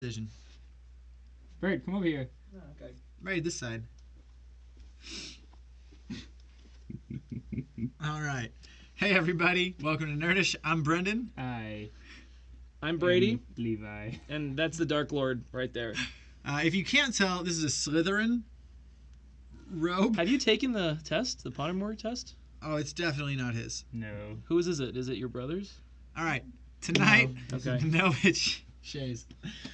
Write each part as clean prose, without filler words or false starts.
Decision. Bert, come over here. Oh, okay. Right, this side. All right. Hey, everybody. Welcome to Nerdish. I'm Brendan. I I'm Brady, am Levi. and that's the Dark Lord right there. If you can't tell, this is a Slytherin robe. Have you taken the test, the Pottermore test? Oh, it's definitely not his. No. Whose is it? Is it your brother's? All right. Tonight, Okay. no, it's Shay's.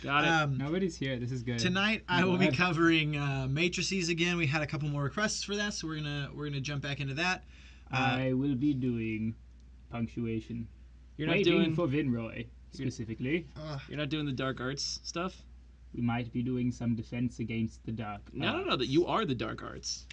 Got it. Nobody's here. This is good. Tonight, I will be covering matrices again. We had a couple more requests for that, so we're gonna jump back into that. I will be doing punctuation. You're not Waiting doing for Vinroy, specifically. You're not doing the dark arts stuff? We might be doing some defense against the dark No, arts. that you are the dark arts.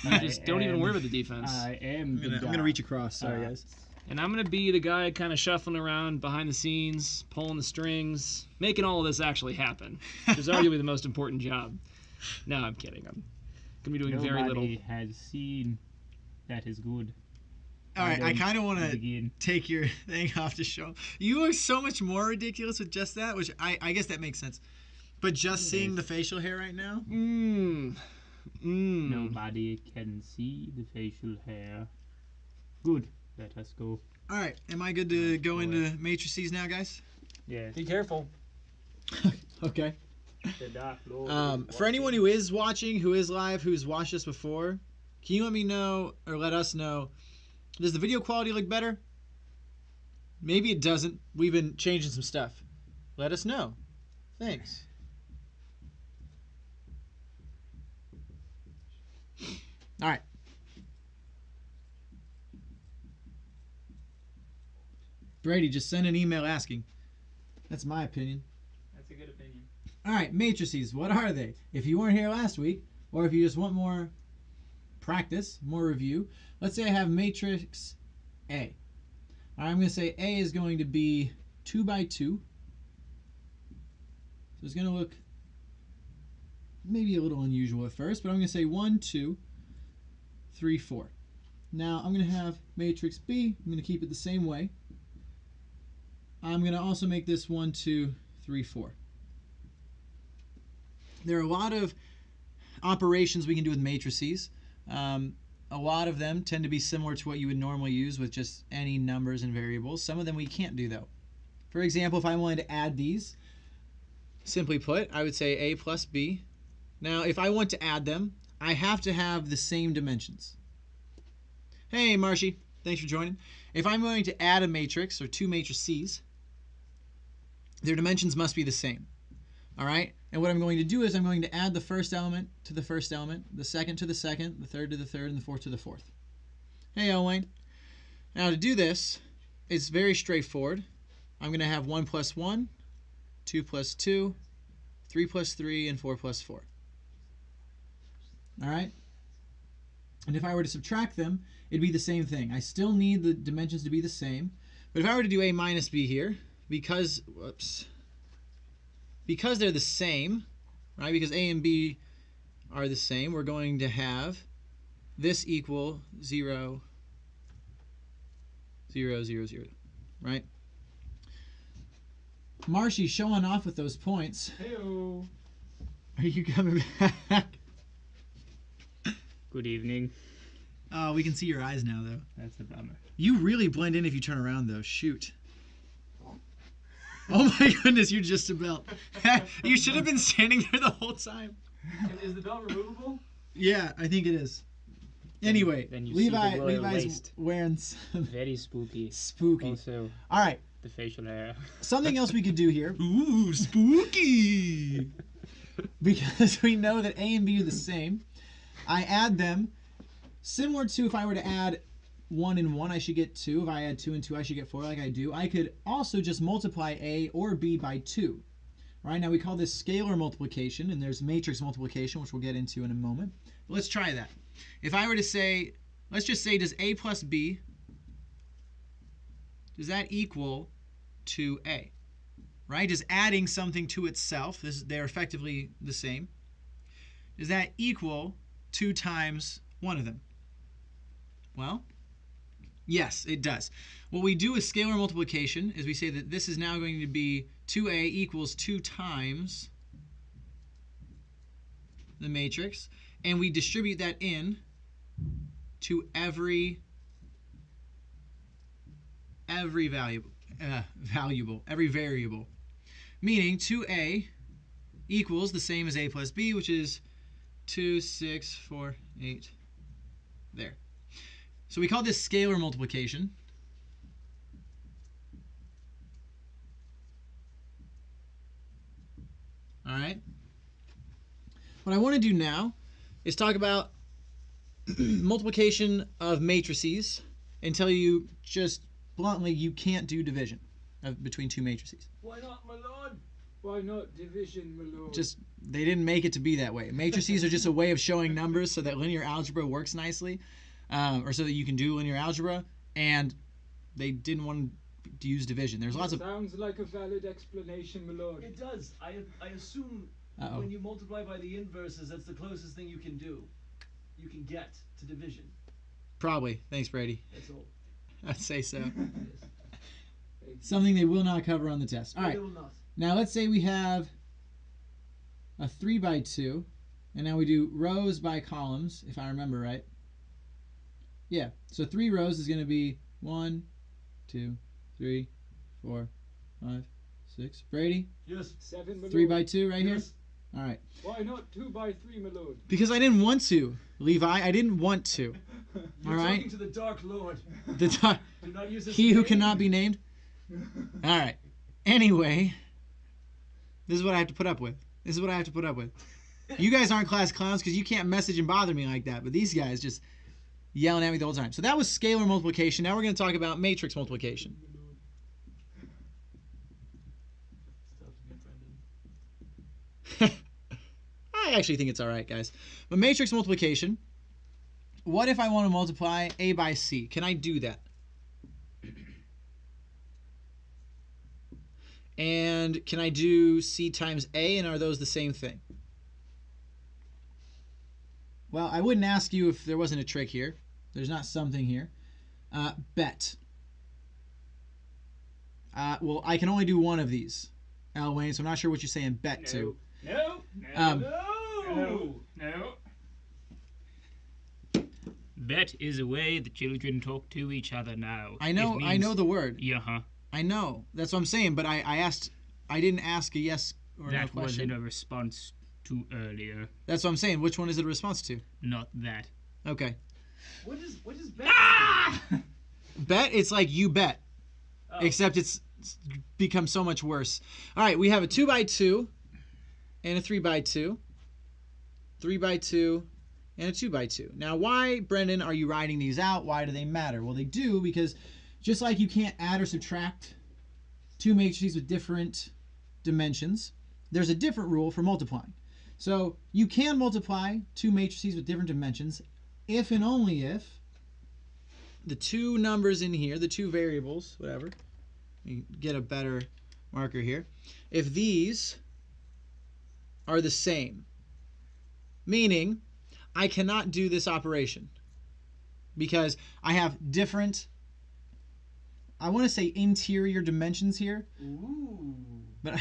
You I just don't even am- worry about the defense. I am I'm gonna reach across. Sorry, guys. arts. And I'm gonna be the guy kind of shuffling around behind the scenes, pulling the strings, making all of this actually happen, which is arguably the most important job. No, I'm kidding. I'm gonna be doing very little. Nobody has seen. That is good. All right, I don't kind of want to begin. take your thing off the show. You look so much more ridiculous with just that, which I guess that makes sense. But just seeing the facial hair right now, Nobody can see the facial hair. Good. Let us go. All right, am I good to go into matrices now, guys? Yes. Be careful. Okay. The Dark Lord is For anyone who is watching, who is live, who's watched this before, can you let me know or let us know? Does the video quality look better? Maybe it doesn't. We've been changing some stuff. Let us know. Thanks. All right. Brady, just send an email asking. That's my opinion. That's a good opinion. All right, matrices, what are they? If you weren't here last week, or if you just want more practice, more review, let's say I have matrix A. All right, I'm going to say A is going to be 2 by 2. So it's going to look maybe a little unusual at first, but I'm going to say 1, 2, 3, 4. Now I'm going to have matrix B. I'm going to keep it the same way. I'm going to also make this 1, 2, 3, 4. There are a lot of operations we can do with matrices. A lot of them tend to be similar to what you would normally use with just any numbers and variables. Some of them we can't do though. For example, if I wanted to add these, simply put, I would say A plus B. Now, if I want to add them, I have to have the same dimensions. Hey, Marshy, thanks for joining. If I'm going to add a matrix or two matrices, their dimensions must be the same. All right? And what I'm going to do is I'm going to add the first element to the first element, the second to the second, the third to the third, and the fourth to the fourth. Hey, Owen. Now to do this, it's very straightforward. I'm going to have 1 plus 1, 2 plus 2, 3 plus 3, and 4 plus 4. All right? And if I were to subtract them, it'd be the same thing. I still need the dimensions to be the same. But if I were to do A minus B here, because they're the same, right? Because A and B are the same, we're going to have this equal 0, 0, 0, 0, right? Marshy, showing off with those points. Heyo. Are you coming back? Good evening. Oh, we can see your eyes now, though. That's a bummer. You really blend in if you turn around, though. Shoot. Oh my goodness, you just about. You should have been standing there the whole time. Is the belt removable? Yeah, I think it is. Anyway, then you see the royal Levi's waist. wearing some Very spooky. spooky. Also, All right, the facial hair. something else we could do here, ooh, spooky, because we know that A and B are the same. I add them similar to if I were to add 1 and 1, I should get 2. If I add 2 and 2, I should get 4 like I do. I could also just multiply A or B by 2. Right, now we call this scalar multiplication, and there's matrix multiplication, which we'll get into in a moment. But let's try that. If I were to say, let's just say, does A plus B, does that equal to A? Right, is adding something to itself, they're effectively the same, does that equal 2 times one of them? Well, Yes, it does. What we do with scalar multiplication is we say that this is now going to be 2a equals 2 times the matrix, and we distribute that in to every variable. Meaning 2a equals the same as a plus b, which is 2, 6, 4, 8. There. So we call this scalar multiplication. All right. What I want to do now is talk about multiplication of matrices and tell you just bluntly you can't do division between two matrices. Why not, my lord? Why not division, my lord? Just they didn't make it to be that way. Matrices are just a way of showing numbers so that linear algebra works nicely, or so that you can do linear algebra, and they didn't want to use division. There's lots of... Sounds like a valid explanation, my lord. It does. I assume Uh-oh. when you multiply by the inverses, that's the closest thing you can do. You can get to division. Probably. Thanks, Brady. That's all. I'd say so. Yes. Something they will not cover on the test. All No, right. they will not. Now let's say we have a 3 by 2, and now we do rows by columns, if I remember right. Yeah, so 3 rows is going to be 1, 2, 3, 4, 5, 6. Brady, Yes. 7, my 3 lord. by 2 right here? Yes. All right. Why not 2 by 3, my lord? Because I didn't want to, Levi. I didn't want to. You're All right. talking to the Dark Lord. The Do not use this he who name. cannot be named. All right. Anyway, this is what I have to put up with. This is what I have to put up with. You guys aren't class clowns because you can't message and bother me like that. But these guys just yelling at me the whole time. So that was scalar multiplication. Now we're going to talk about matrix multiplication. Stop to be Brendan. I actually think it's all right, guys. But matrix multiplication, what if I want to multiply A by C? Can I do that? And can I do C times A, and are those the same thing? Well, I wouldn't ask you if there wasn't a trick here. There's not something here. Bet. Well, I can only do one of these, Al Wayne, so I'm not sure what you're saying bet to. No. No. Um, No. No. Bet is a way the children talk to each other now. I know the word. Yeah, huh? I know. That's what I'm saying, but I didn't ask a yes or no That question. wasn't a response to earlier. That's what I'm saying. Which one is it a response to? Not that. Okay. What is bet? Bet, it's like you bet. Oh. Except it's become so much worse. All right, we have a 2 by 2 and a 3 by 2. 3 by 2 and a 2 by 2. Now, why, Brendan, are you writing these out? Why do they matter? Well, they do because just like you can't add or subtract two matrices with different dimensions, there's a different rule for multiplying. So you can multiply two matrices with different dimensions if and only if the two numbers in here, the two variables, whatever, let me get a better marker here, if these are the same, meaning I cannot do this operation because I have different, I want to say interior dimensions here, Ooh. but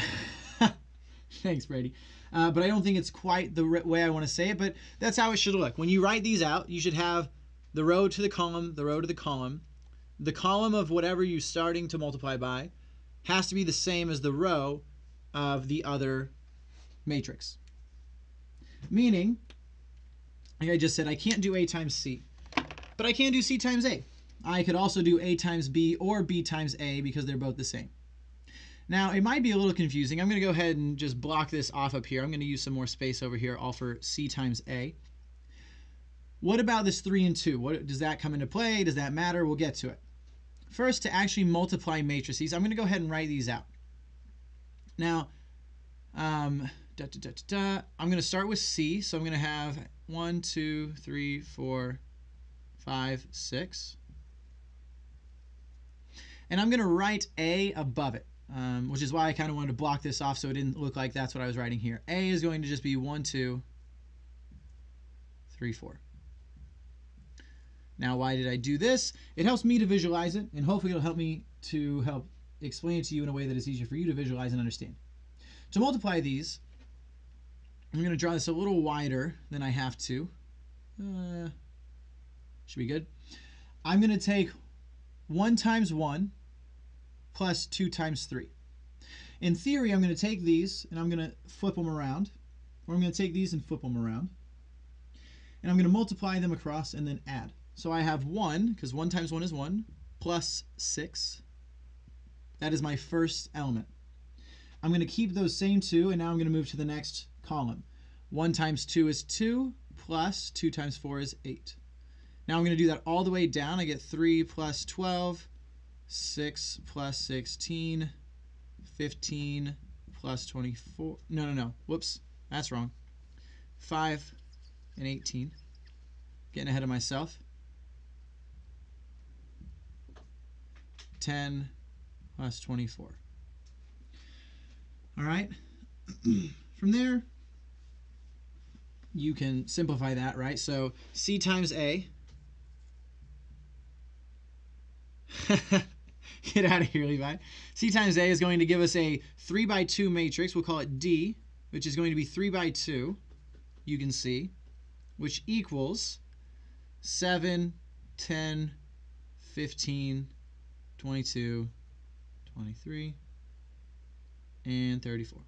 thanks, Brady. But I don't think it's quite the way I want to say it, but that's how it should look. When you write these out, you should have the row to the column, the row to the column. The column of whatever you're starting to multiply by has to be the same as the row of the other matrix. Meaning, like I just said, I can't do A times C, but I can do C times A. I could also do A times B or B times A because they're both the same. Now, it might be a little confusing. I'm going to go ahead and just block this off up here. I'm going to use some more space over here, all for C times A. What about this 3 and 2? What, does that come into play? Does that matter? We'll get to it. First, to actually multiply matrices, I'm going to go ahead and write these out. Now, I'm going to start with C. So I'm going to have 1, 2, 3, 4, 5, 6. And I'm going to write A above it. Which is why I kind of wanted to block this off so it didn't look like that's what I was writing here. A is going to just be 1, 2, 3, 4. Now, why did I do this? It helps me to visualize it, and hopefully it'll help me to help explain it to you in a way that is easier for you to visualize and understand. To multiply these, I'm going to draw this a little wider than I have to. Should be good. I'm going to take 1 times 1 plus 2 times 3. In theory, I'm going to take these and I'm going to flip them around. Or I'm going to take these and flip them around. And I'm going to multiply them across and then add. So I have 1, because 1 times 1 is 1, plus 6. That is my first element. I'm going to keep those same 2, and now I'm going to move to the next column. 1 times 2 is 2, plus 2 times 4 is 8. Now I'm going to do that all the way down. I get 3 plus 12, 6 plus 16, 15 plus 24. No. Whoops. That's wrong. 5 and 18. Getting ahead of myself. 10 plus 24. All right. From there, you can simplify that, right? So C times A. Get out of here, Levi. C times A is going to give us a 3 by 2 matrix. We'll call it D, which is going to be 3 by 2, you can see, which equals 7, 10, 15, 22, 23, and 34.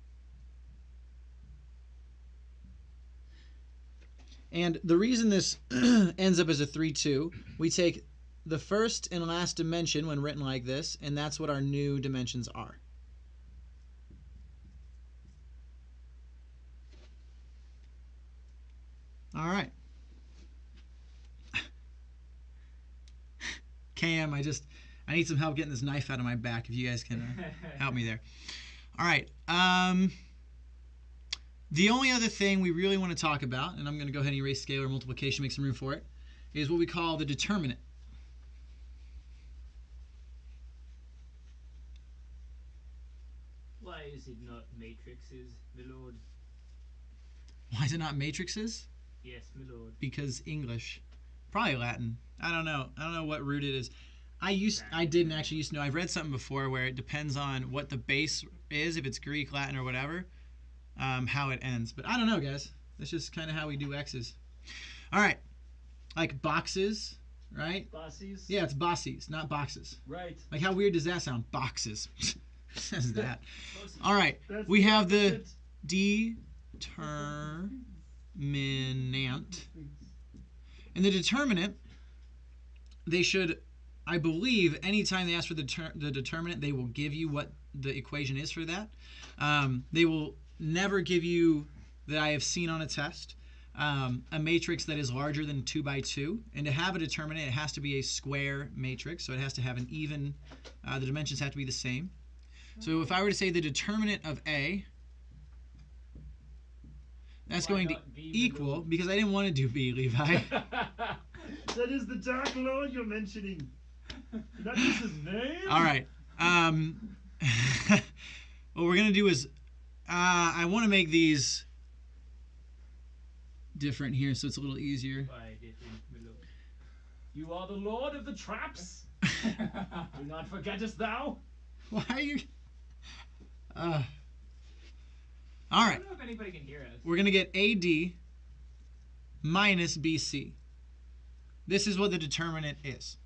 And the reason this ends up as a 3, 2, we take the first and last dimension when written like this, and that's what our new dimensions are. All right. Cam, I need some help getting this knife out of my back, if you guys can help me there. All right. The only other thing we really want to talk about, and I'm going to go ahead and erase scalar multiplication, make some room for it, is what we call the determinant. Why is it not matrices, my lord? Why is it not matrices? Yes, my lord. Because English. Probably Latin. I don't know. I don't know what root it is. I didn't actually used to know. I've read something before where it depends on what the base is, if it's Greek, Latin, or whatever, how it ends. But I don't know, guys. That's just kind of how we do X's. All right. Like boxes, right? Bossies? Yeah, it's bossies, not boxes. Right. Like, how weird does that sound? Boxes. Says that. Bossies. All right. That's We have the it. determinant. And the determinant, they should, I believe, anytime they ask for the determinant, they will give you what the equation is for that. They will never give you, that I have seen on a test, a matrix that is larger than 2 by 2. And to have a determinant, it has to be a square matrix, so it has to have an even, the dimensions have to be the same. So if I were to say the determinant of A, that's Why going to not B, equal, because I didn't want to do B, Levi. That is the Dark Lord you're mentioning. That is his name? All right. What we're going to do is, I want to make these different here so it's a little easier. Why different, my lord? You are the Lord of the Traps. Do not forgettest thou. Why are you... all I right. don't know if anybody can hear us. We're going to get AD minus BC. This is what the determinant is.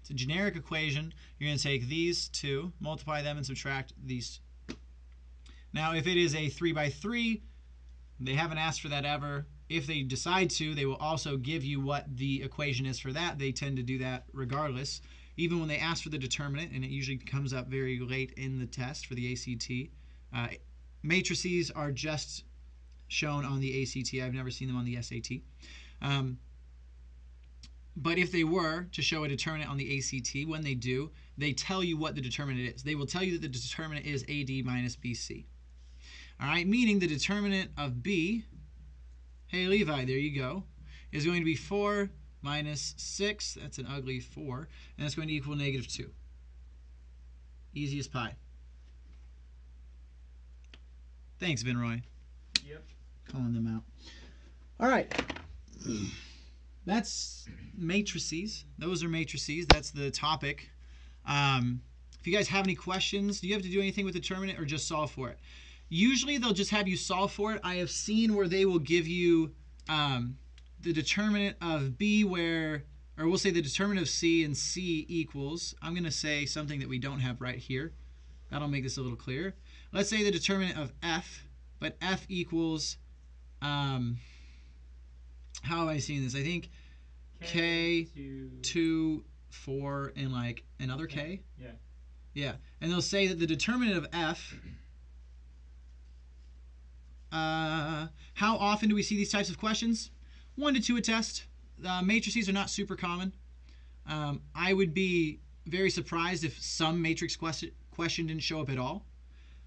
It's a generic equation. You're going to take these two, multiply them, and subtract these two. Now, if it is a 3 by 3, they haven't asked for that ever. If they decide to, they will also give you what the equation is for that. They tend to do that regardless. Even when they ask for the determinant, and it usually comes up very late in the test for the ACT. Matrices are just shown on the ACT. I've never seen them on the SAT. But if they were to show a determinant on the ACT, when they do, they tell you what the determinant is. They will tell you that the determinant is AD minus BC. All right, meaning the determinant of B, hey Levi, there you go, is going to be 4 minus 6, that's an ugly 4, and that's going to equal negative 2. Easy as pie. Thanks, Vinroy. Yep. Calling them out. All right. that's matrices. Those are matrices. That's the topic. If you guys have any questions, do you have to do anything with determinant or just solve for it? Usually they'll just have you solve for it. I have seen where they will give you the determinant of B where, or we'll say the determinant of C and C equals, I'm going to say something that we don't have right here. That'll make this a little clearer. Let's say the determinant of F, but F equals, how have I seen this? I think K, 2, 4, and like another K. Yeah. Yeah. And they'll say that the determinant of F, how often do we see these types of questions? 1 to 2 a test. Matrices are not super common. I would be very surprised if some matrix question didn't show up at all.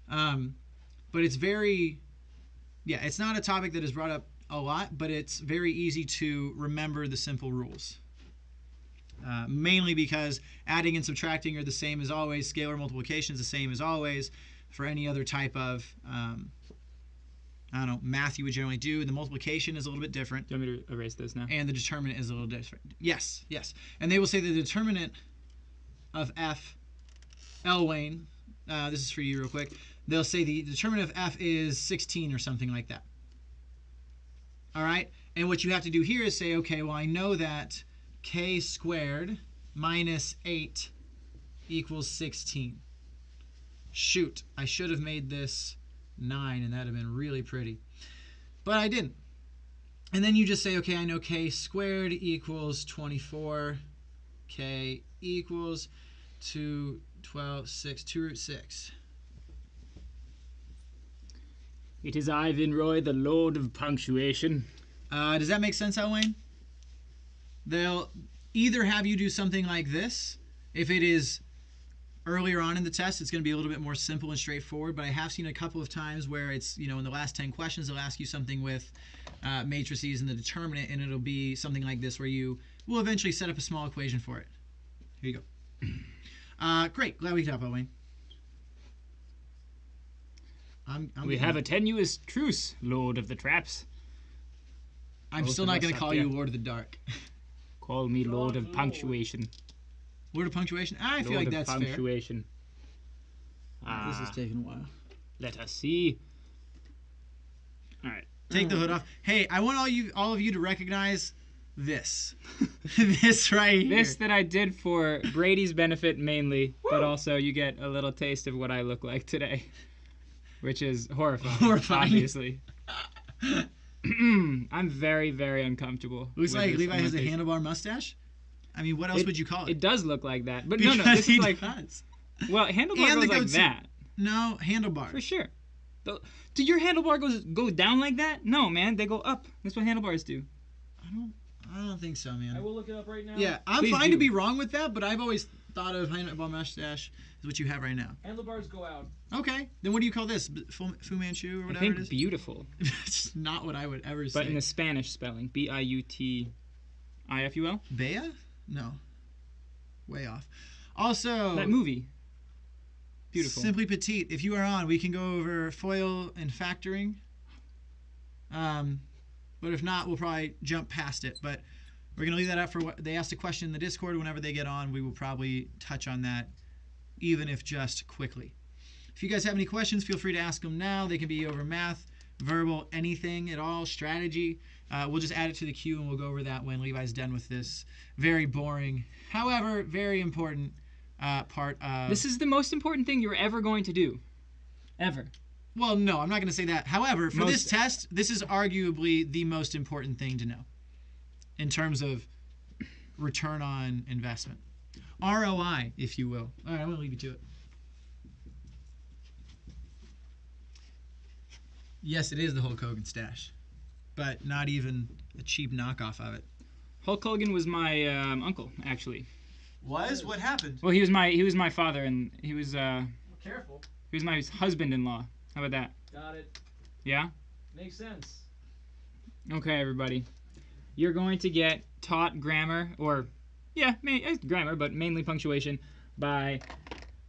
But it's very, yeah, it's not a topic that is brought up a lot, but it's very easy to remember the simple rules. Mainly because adding and subtracting are the same as always. Scalar multiplication is the same as always. For any other type of, I don't know, math you would generally do. The multiplication is a little bit different. Do you want me to erase this now? And the determinant is a little different. Yes, yes. And they will say the determinant of F, L. Wayne, this is for you real quick. They'll say the determinant of F is 16 or something like that. All right? And what you have to do here is say, okay, well, I know that K squared minus 8 equals 16. Shoot, I should have made this 9, and that would have been really pretty. But I didn't. And then you just say, okay, I know K squared equals 24. K equals 2, 12, 6, 2 root 6. It is I, Vinroy, the Lord of Punctuation. Does that make sense, Wayne? They'll either have you do something like this. If it is earlier on in the test, it's going to be a little bit more simple and straightforward, but I have seen a couple of times where it's, in the last 10 questions, they'll ask you something with matrices and the determinant, and it'll be something like this where you will eventually set up a small equation for it. Here you go. Great. Glad we could help, Wayne. We have a tenuous truce, Lord of the Traps. I'm Both still of not us going to up call there. you Lord of the Dark. Call me Lord of Lord. Punctuation. Lord of Punctuation? I feel Lord like of that's Punctuation. fair. This is taking a while. Let us see. All right. Take the hood off. Hey, I want all of you to recognize this. This right here. This that I did for Brady's benefit mainly, but also you get a little taste of what I look like today, which is horrifying. Horrifying. Obviously. I'm very, very uncomfortable. Looks with like this Levi on my has a face. handlebar mustache. I mean, what else would you call it? It does look like that, but Because no, this he is like does. well, handlebar And the goes like goatee. that No, handlebar. for sure. Do your handlebar go down like that? No, man, they go up. That's what handlebars do. I don't think so, I man. will look it up right now. Yeah, I'm Please fine do. to be wrong with that, but I've always thought of handlebar mustache as what you have right now. Handlebars go out. Okay, then what do you call this? Fu Manchu or I whatever think it is? beautiful, It's not what I would ever say. but in the Spanish spelling, Biutiful. Bea? No. Way off. Also, That movie. Beautiful. Simply Petite. If you are on, we can go over FOIL and factoring. But if not, we'll probably jump past it. But we're going to leave that up for what they asked a question in the Discord. Whenever they get on, we will probably touch on that, even if just quickly. If you guys have any questions, feel free to ask them now. They can be over math, verbal, anything at all, strategy. We'll just add it to the queue, and we'll go over that when Levi's done with this very boring, however, very important part of... This is the most important thing you're ever going to do. Ever. Well, no, I'm not going to say that. However, for this Most- test, this is arguably the most important thing to know in terms of return on investment. ROI, if you will. All right, I'm going to leave you to it. Yes, it is the Hulk Hogan stash, but not even a cheap knockoff of it. Hulk Hogan was my uncle, actually. Was? What happened? Well, he was my father, and he was Careful. my husband-in-law. How about that? Got it. Yeah. Makes sense. Okay, everybody. You're going to get taught grammar, or grammar, but mainly punctuation, by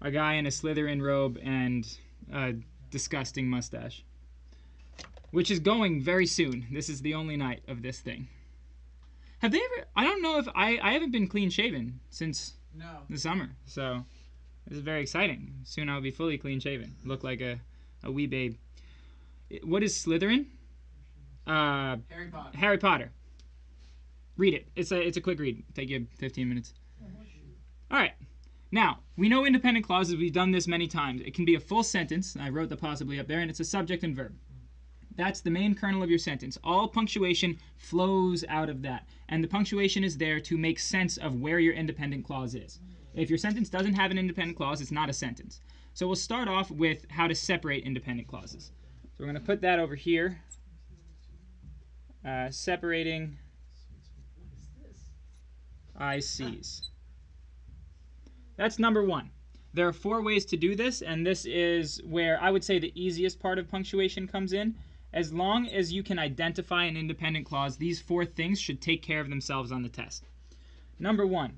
a guy in a Slytherin robe and a disgusting mustache, which is going very soon. This is the only night of this thing. Have they ever? I don't know if I haven't been clean shaven since No. the summer, so this is very exciting. Soon I'll be fully clean shaven, look like a wee babe. What is Slytherin? Harry Potter. Harry Potter. Read it. It's a quick read. Take you 15 minutes. All right. Now, we know independent clauses. We've done this many times. It can be a full sentence. I wrote the possibly up there, and it's a subject and verb. That's the main kernel of your sentence. All punctuation flows out of that. And the punctuation is there to make sense of where your independent clause is. If your sentence doesn't have an independent clause, it's not a sentence. So we'll start off with how to separate independent clauses. So we're going to put that over here. Separating ICs. That's number one. There are 4 ways to do this, and this is where I would say the easiest part of punctuation comes in. As long as you can identify an independent clause, these 4 things should take care of themselves on the test. Number 1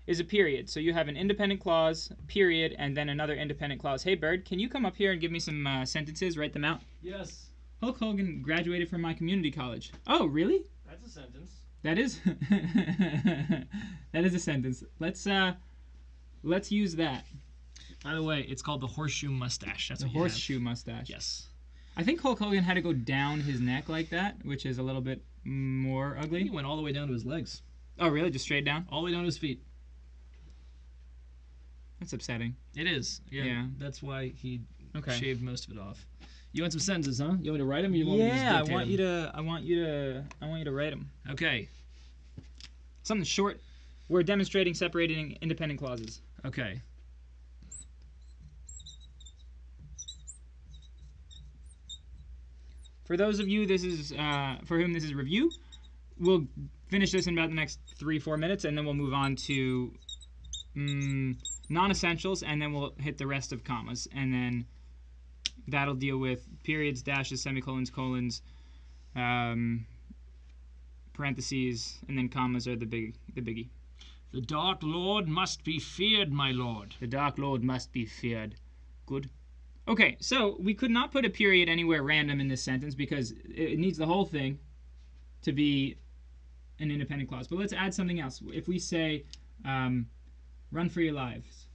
is a period. So you have an independent clause, period, and then another independent clause. Hey, Bird, can you come up here and give me some sentences, write them out? Yes. Hulk Hogan graduated from my community college. Oh, really? That's a sentence. That is that is a sentence. Let's use that. By the way, it's called the horseshoe mustache. That's The what you have. horseshoe mustache. Yes. I think Hulk Hogan had to go down his neck like that, which is a little bit more He ugly. went all the way down to his legs. Oh, really? Just straight down? All the way down to his feet. That's upsetting. It is. Yeah. Yeah. That's why he Okay. shaved most of it off. You want some sentences, huh? You want me to write them? Or you want me to just Yeah, I dictate want 'em? you to write them. Okay. Something short. We're demonstrating separating independent clauses. Okay. For those of you for whom this is review, we'll finish this in about the next 3-4 minutes, and then we'll move on to non-essentials, and then we'll hit the rest of commas, and then that'll deal with periods, dashes, semicolons, colons, parentheses, and then commas are the biggie. The Dark Lord must be feared, my lord. The Dark Lord must be feared. Good. Okay, so we could not put a period anywhere random in this sentence because it needs the whole thing to be an independent clause. But let's add something else. If we say, run for your lives.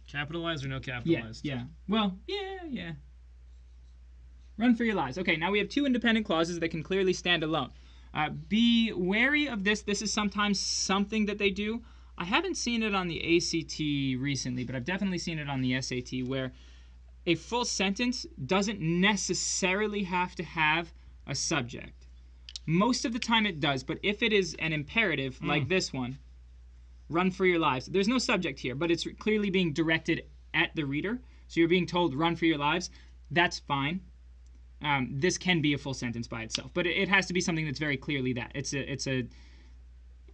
Capitalized or no capitalized? Yeah. Well, yeah. Run for your lives. Okay, now we have 2 independent clauses that can clearly stand alone. Be wary of this. This is sometimes something that they do. I haven't seen it on the ACT recently, but I've definitely seen it on the SAT, where a full sentence doesn't necessarily have to have a subject. Most of the time it does, but if it is an imperative, like this one, run for your lives, there's no subject here, but it's clearly being directed at the reader, so you're being told run for your lives, that's fine. This can be a full sentence by itself, but it has to be something that's very clearly that.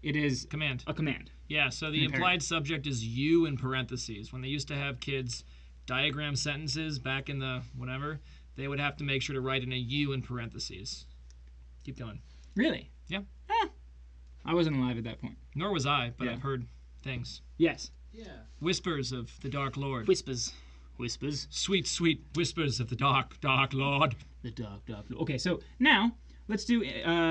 It is Command. a command. Yeah, so the Imperative. implied subject is you in parentheses. When they used to have kids diagram sentences back in the whatever, they would have to make sure to write in a you in parentheses. Keep going. Really? Yeah. I wasn't alive at that point. Nor was I, but Yeah. I've heard things. Yes. Yeah. Whispers of the Dark Lord. Whispers. Sweet, sweet whispers of the Dark Lord. The dark. Okay, so now let's do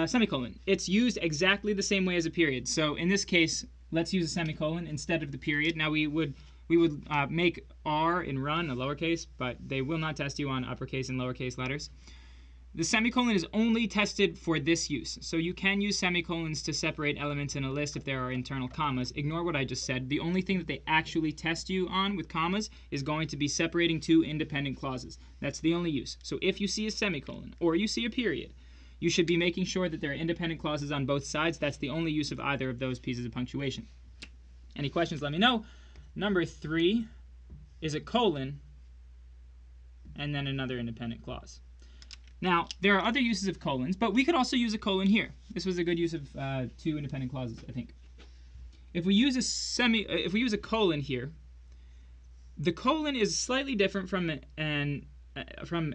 semicolon. It's used exactly the same way as a period. So in this case, let's use a semicolon instead of the period. Now we would make R in run a lowercase, but they will not test you on uppercase and lowercase letters. The semicolon is only tested for this use. So you can use semicolons to separate elements in a list if there are internal commas. Ignore what I just said. The only thing that they actually test you on with commas is going to be separating 2 independent clauses. That's the only use. So if you see a semicolon or you see a period, you should be making sure that there are independent clauses on both sides. That's the only use of either of those pieces of punctuation. Any questions, let me know. Number 3 is a colon and then another independent clause. Now, there are other uses of colons, but we could also use a colon here. This was a good use of 2 independent clauses, I think. If we use a colon here, the colon is slightly different from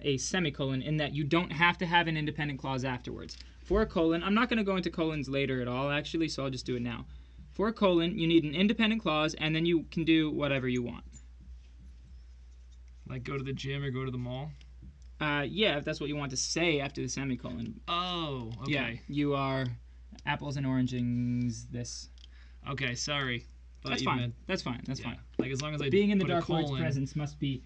a semicolon in that you don't have to have an independent clause afterwards. For a colon, I'm not going to go into colons later at all, actually, so I'll just do it now. For a colon, you need an independent clause, and then you can do whatever you want. Like go to the gym or go to the mall? Yeah, if that's what you want to say after the semicolon. Oh, okay. Yeah, you are apples and oranges. This. Okay, sorry. Thought That's you fine. meant- That's fine. That's yeah. fine. Like as long as I Being in the put a Dark Lord's colon- presence must be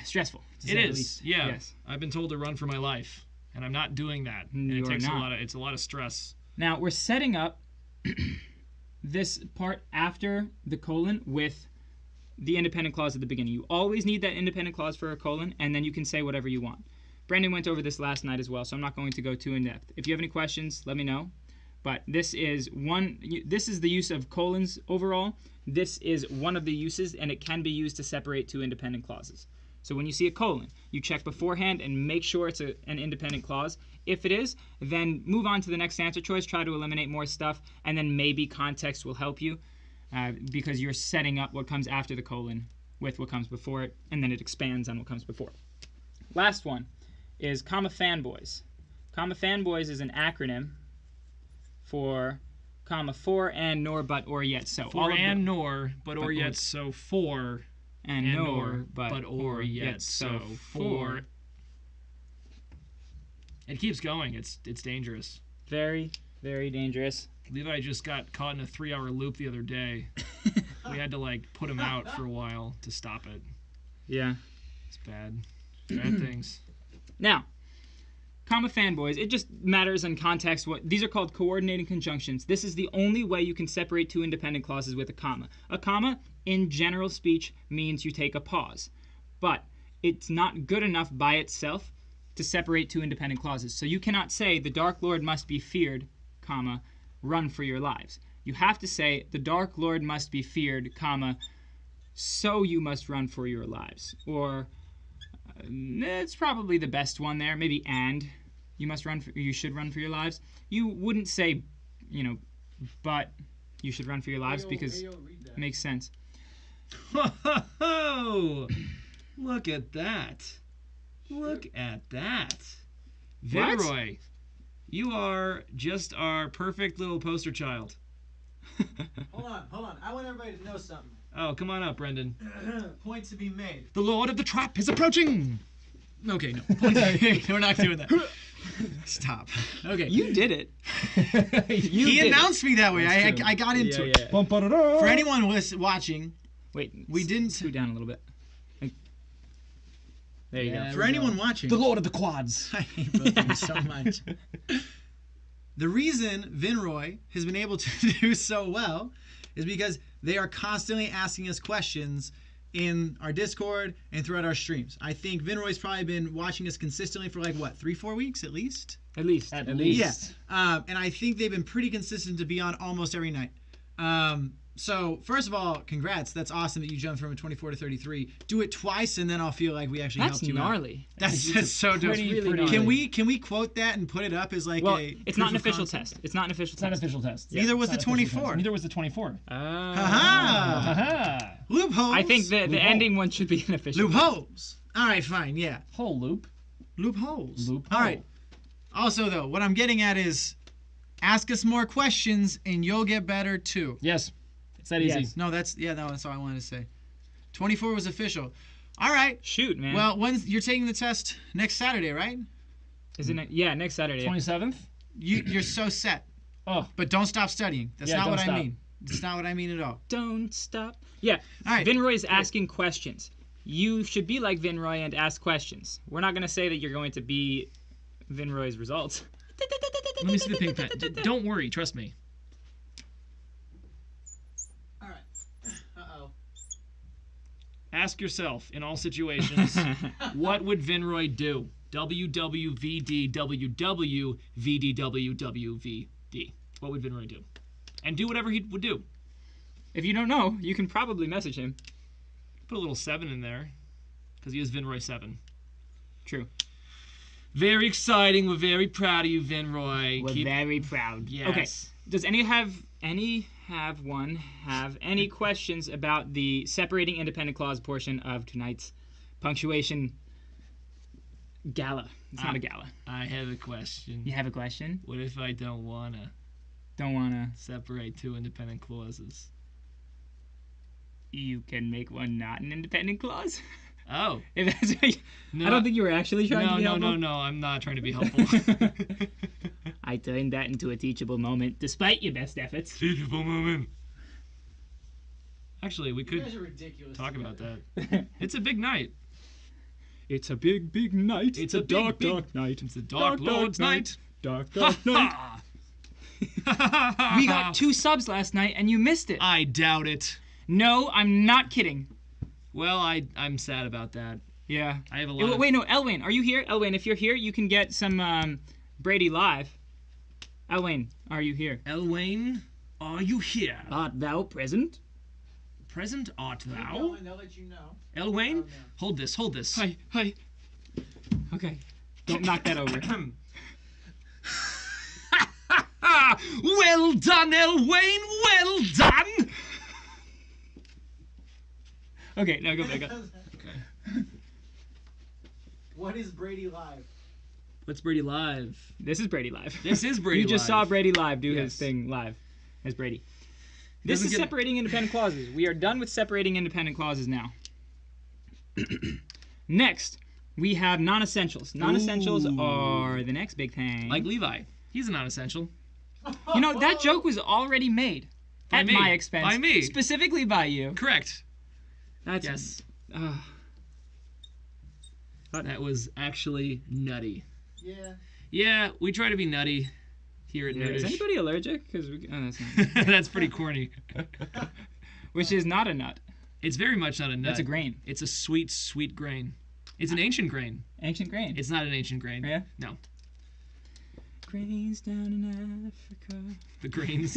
stressful. to It say the is. least. Yeah. Yes. I've been told to run for my life, and I'm not doing that. And You it are takes not. it's a lot of stress. Now we're setting up this part after the colon with the independent clause at the beginning. You always need that independent clause for a colon, and then you can say whatever you want. Brandon went over this last night as well, so I'm not going to go too in depth. If you have any questions, let me know. But this is the use of colons overall. This is one of the uses, and it can be used to separate two independent clauses. So when you see a colon, you check beforehand and make sure it's an independent clause. If it is, then move on to the next answer choice, try to eliminate more stuff, and then maybe context will help you because you're setting up what comes after the colon with what comes before it, and then it expands on what comes before it. Last one is comma fanboys. Comma fanboys is an acronym for comma for and nor but or yet so. For and nor, but or or. yet so for. and nor but or yet so for. It keeps going. It's dangerous. Very, very dangerous. Levi just got caught in a 3-hour loop the other day. We had to like put him out for a while to stop it. Yeah. It's bad. Bad things. Now, comma fanboys, it just matters in context. These are called coordinating conjunctions. This is the only way you can separate two independent clauses with a comma. A comma, in general speech, means you take a pause. But it's not good enough by itself to separate two independent clauses. So you cannot say, the Dark Lord must be feared, comma, run for your lives. You have to say, the Dark Lord must be feared, comma, so you must run for your lives. Or, it's probably the best one there, maybe and. You should run for your lives. You wouldn't say, but you should run for your lives because it makes sense. Ho! Look at that. Look at that. What? Vinroy, you are just our perfect little poster child. Hold on. I want everybody to know something. Oh, come on up, Brendan. Point to be made. The Lord of the Trap is approaching. Okay, no. We're not doing that. Stop. Okay. You did it. He did announced me that way. That's true. I got into it. Yeah. For anyone watching, Wait, we didn't. scoot down a little bit. There you For anyone watching, The Lord of the Quads. I hate both of you so much. The reason Vinroy has been able to do so well is because they are constantly asking us questions in our Discord and throughout our streams. I think Vinroy's probably been watching us consistently for 3-4 weeks at least. At least. At least. Yeah. And I think they've been pretty consistent to be on almost every night. So, first of all, congrats. That's awesome that you jumped from a 24 to 33. Do it twice, and then I'll feel like we actually That's helped you gnarly. out. That's so dope. pretty gnarly. Can we quote that and put it up as Well, a it's not an proof of official concept? test. It's not an official It's not an test. official test. Neither was It's the not an official 24. test. Neither was the 24. Aha! Aha! Loopholes. I think the Loophole. ending one should be an official test. Loopholes. All right, fine. Yeah. Whole loop. Loopholes. Loophole. All right. Also, though, what I'm getting at is ask us more questions and you'll get better too. Yes. It's that easy. Yes. No, that's all I wanted to say. 24 was official. All right. Shoot, man. Well, you're taking the test next Saturday, right? Isn't it? Yeah, next Saturday. 27th? You're so set. Oh. But don't stop studying. That's Yeah, not don't what I stop. mean. That's not what I mean at all. Don't stop. Yeah. All right. Vinroy is asking questions. You should be like Vinroy and ask questions. We're not going to say that you're going to be Vinroy's results. Let me see the pink pen. Don't worry, trust me. All right. Uh-oh. Ask yourself, in all situations, what would Vinroy do? WWVD, What would Vinroy do? And do whatever he would do. If you don't know, you can probably message him. Put a little 7 in there, because he is Vinroy 7. True. Very exciting. We're very proud of you, Vinroy. We're very proud. Yes. Okay. Does any have any questions about the separating independent clause portion of tonight's punctuation gala? It's not a gala. I have a question. You have a question? What if I don't want to Don't wanna. separate two independent clauses? You can make one not an independent clause. Oh. If that's what No, I don't think you were actually trying to be helpful. No, I'm not trying to be helpful. I turned that into a teachable moment, despite your best efforts. Teachable moment. Actually, we You guys could are ridiculous. talk about together. that. It's a big night. It's a big, big night. It's a big, dark, big- dark night. It's the Dark Lord's night. Dark, Ha dark night. ha! We got 2 subs last night, and you missed it. I doubt it. No, I'm not kidding. Well, I'm sad about that. Yeah. I have a lot. Wait, no, Elwayne, are you here? Elwayne, if you're here, you can get some Brady Live. Elwayne, are you here? Elwayne, are you here? Art thou present? Present art Keep thou? going, they'll let you know. Elwayne, Oh, no. hold this, hold this. Hi. Okay. Don't knock that over. Well done, Elwayne, well done! Okay, now go back up. What is Brady Live? What's Brady Live? This is Brady Live. This is Brady You just Live. saw Brady Live do Yes. his thing live as Brady. This Doesn't is get- separating independent clauses. We are done with separating independent clauses now. Next, we have non-essentials. Non-essentials Ooh. are the next big thing. Like Levi. He's a non-essential. You know, that joke was already made By at me. my expense. By me. Specifically by you. Correct. That's Yes. uh, That was actually nutty. Yeah. Yeah, we try to be nutty here at yeah, is Nerdish. anybody allergic? Because that's not, That's pretty corny. which is not a nut. It's very much not a nut. That's a grain. It's a sweet, sweet grain. It's an ancient grain. Ancient grain. It's not an ancient grain. Yeah? No. Grains down in Africa. The grains.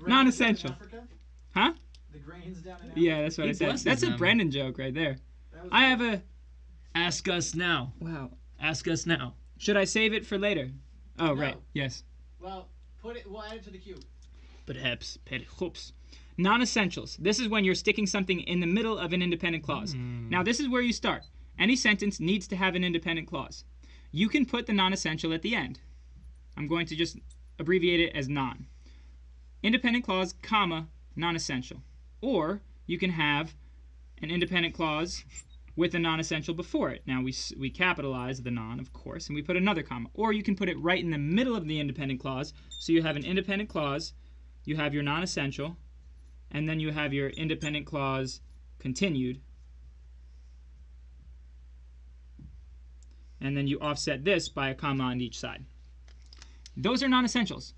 Non-essential. Grains down in Africa? Huh? The grains down in Africa? Yeah, that's what He I said. blesses That's a them. Brendan joke right there. That was I have a. Ask us now. Wow. Ask us now. Should I save it for later? Oh, No. right. Yes. Well, we'll add it to the queue. Perhaps. Non-essentials. This is when you're sticking something in the middle of an independent clause. Now, this is where you start. Any sentence needs to have an independent clause. You can put the non-essential at the end. I'm going to just abbreviate it as non. Independent clause, comma, non-essential. Or you can have an independent clause with a non-essential before it. Now, we capitalize the non, of course, and we put another comma. Or you can put it right in the middle of the independent clause. So you have an independent clause, you have your non-essential, and then you have your independent clause continued. And then you offset this by a comma on each side. Those are non-essentials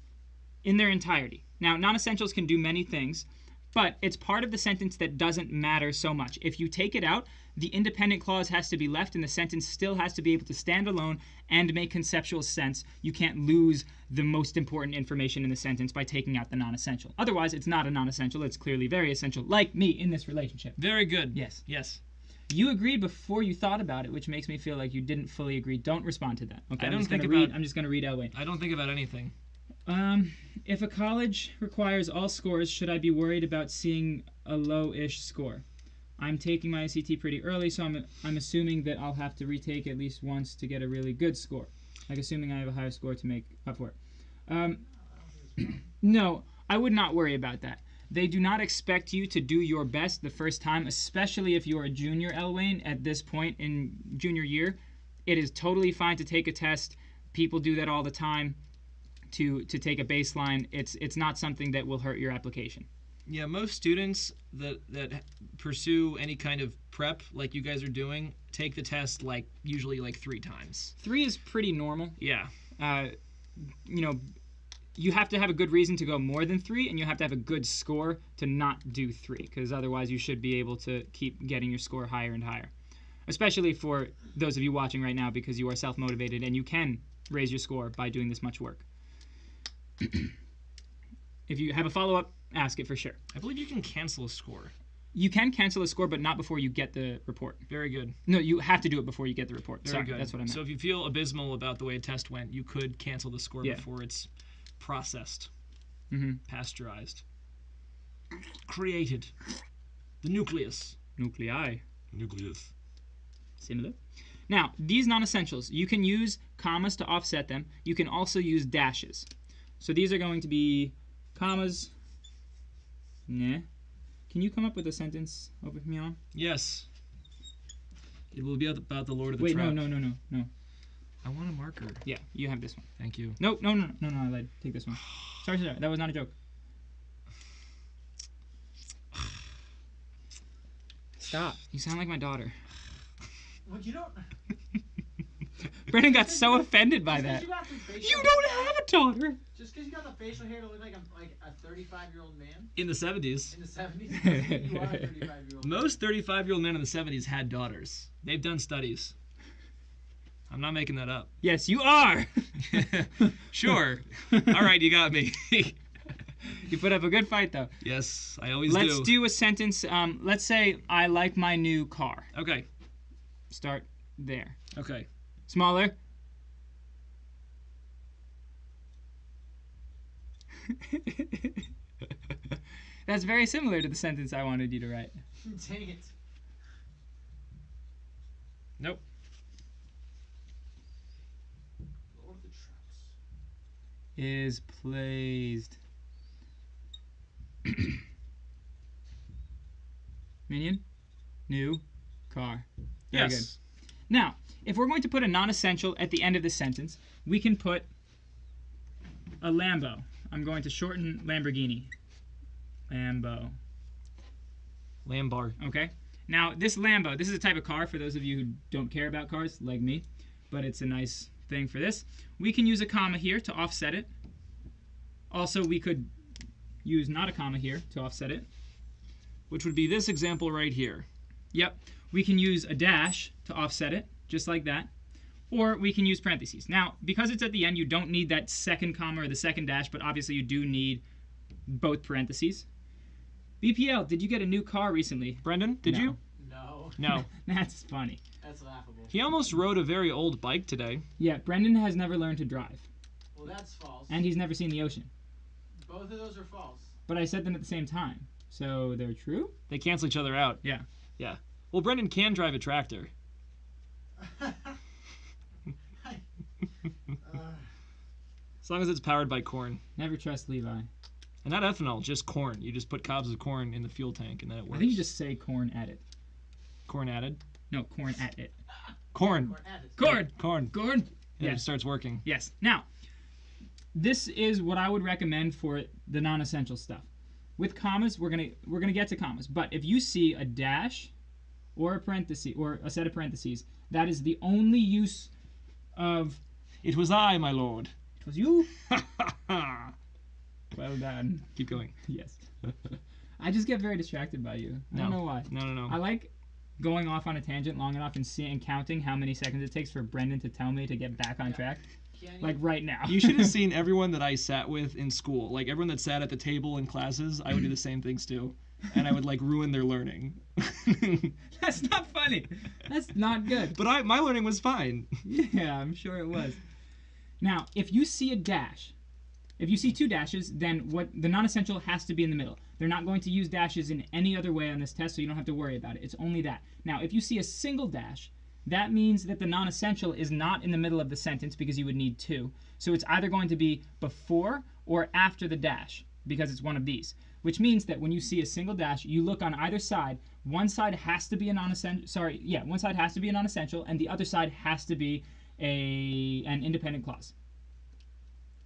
in their entirety. Now, non-essentials can do many things, but it's part of the sentence that doesn't matter so much. If you take it out, the independent clause has to be left and the sentence still has to be able to stand alone and make conceptual sense. You can't lose the most important information in the sentence by taking out the non-essential. Otherwise, it's not a non-essential. It's clearly very essential, like me in this relationship. Very good. Yes. Yes. You agreed before you thought about it, which makes me feel like you didn't fully agree. Don't respond to that. Okay, I don't I'm just think gonna read. about- I'm just going to read Elwayne. I don't think about anything. If a college requires all scores, should I be worried about seeing a low-ish score? I'm taking my SAT pretty early, so I'm assuming that I'll have to retake at least once to get a really good score. Like assuming I have a higher score to make up for it. No, I would not worry about that. They do not expect you to do your best the first time, especially if you're a junior, Elwayne, at this point in junior year. It is totally fine to take a test. People do that all the time to take a baseline. It's not something that will hurt your application. Yeah, most students that pursue any kind of prep like you guys are doing take the test usually 3 times. 3 is pretty normal. Yeah. You have to have a good reason to go more than 3, and you have to have a good score to not do 3, because otherwise you should be able to keep getting your score higher and higher. Especially for those of you watching right now, because you are self-motivated and you can raise your score by doing this much work. If you have a follow-up, ask it for sure. I believe you can cancel a score. You can cancel a score, but not before you get the report. Very good. No, you have to do it before you get the report. Very Sorry, good. that's what I meant. So if you feel abysmal about the way a test went, you could cancel the score Yeah. before it's processed, Mhm. pasteurized, created. The nucleus. Nuclei. Nucleus. Similar. Now, these non-essentials, you can use commas to offset them. You can also use dashes. So these are going to be commas. Nah. Can you come up with a sentence over me on? Yes. It will be about the Lord of the Wait, Trap. no. I want a marker. Yeah, you have this one. Thank you. No, Led, take this one. Sorry, that was not a joke. Stop. You sound like my daughter. Well, you don't. Brendan got so offended by that. You got some facial You hair- don't have a daughter. Just because you got the facial hair to look like a 35-year-old man In the 70s, in the 70s, you are a 35-year-old. most 35-year-old men in the 70s had daughters. They've done studies. I'm not making that up. Yes, you are. Sure. All right, you got me. You put up a good fight, though. Yes, I always Let's do a sentence. Let's say, I like my new car. Okay. Start there. Okay. Smaller. That's very similar to the sentence I wanted you to write. Dang it. Nope. Lord of the Traps. Is pleased. Minion. New car. Very Yes. good. Now, if we're going to put a non-essential at the end of the sentence, we can put a Lambo. I'm going to shorten Lamborghini. Lambo. Lambar. Okay. Now, this Lambo, this is a type of car for those of you who don't care about cars, like me, but it's a nice thing for this. We can use a comma here to offset it. Also, we could use not a comma here to offset it. Which would be this example right here. Yep. We can use a dash to offset it, just like that. Or we can use parentheses. Now, because it's at the end, you don't need that second comma or the second dash, but obviously you do need both parentheses. BPL, did you get a new car recently? Brendan, did No. you? No. No. That's funny. That's laughable. He almost rode a very old bike today. Yeah, Brendan has never learned to drive, Well, that's false. and he's never seen the ocean. Both of those are false. But I said them at the same time, so they're true? They cancel each other out. Yeah. Yeah. Well, Brendan can drive a tractor. As long as it's powered by corn. Never trust Levi. And not ethanol, just corn. You just put cobs of corn in the fuel tank and then it works. I think you just say corn at it. Corn added? No, corn at it. Corn. Or add it. Corn! Corn. Corn! And Yes. it starts working. Yes. Now, this is what I would recommend for the non-essential stuff. With commas, we're gonna get to commas. But if you see a dash or a parenthesis or a set of parentheses, that is the only use of It was I, my lord. it was you. Well done. Keep going. Yes. I just get very distracted by you. I don't know why. No. I like going off on a tangent long enough and seeing and counting how many seconds it takes for Brendan to tell me to get back on track. Can you- Like right now. You should have seen everyone that I sat with in school. Like everyone that sat at the table in classes, I would do the same things too. And I would like ruin their learning. That's not funny. That's not good. But my learning was fine. Yeah, I'm sure it was. Now, if you see a dash, if you see two dashes, then what the non-essential has to be in the middle. They're not going to use dashes in any other way on this test, so you don't have to worry about it. It's only that. Now, if you see a single dash, that means that the non-essential is not in the middle of the sentence because you would need two. So it's either going to be before or after the dash because it's one of these. Which means that when you see a single dash, you look on either side. One side has to be a non-essential. One side has to be a non-essential, and the other side has to be an independent clause.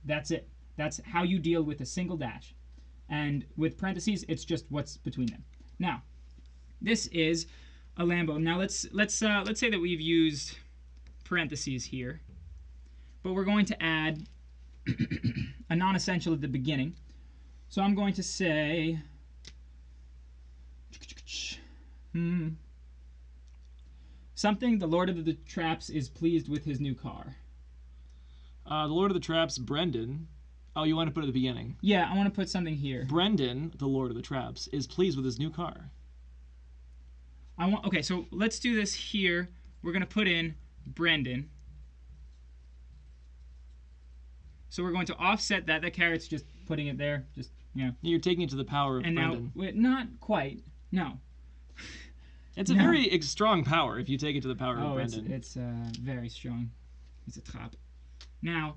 That's it. That's how you deal with a single dash. And with parentheses, it's just what's between them. Now, this is a Lambo. Now let's say that we've used parentheses here, but we're going to add a non-essential at the beginning. So I'm going to say something. The Lord of the Traps is pleased with his new car. The Lord of the Traps, Brendan. Oh, you want to put it at the beginning. Yeah, I want to put something here. Brendan, the Lord of the Traps, is pleased with his new car. Okay, so let's do this here. We're going to put in Brendan. So we're going to offset that. That carrot's just putting it there. Just, You're taking it to the power of And Brendan. now, not quite. No. It's a No. very strong power if you take it to the power of Oh, Brendan. it's very strong. It's a trap. Now,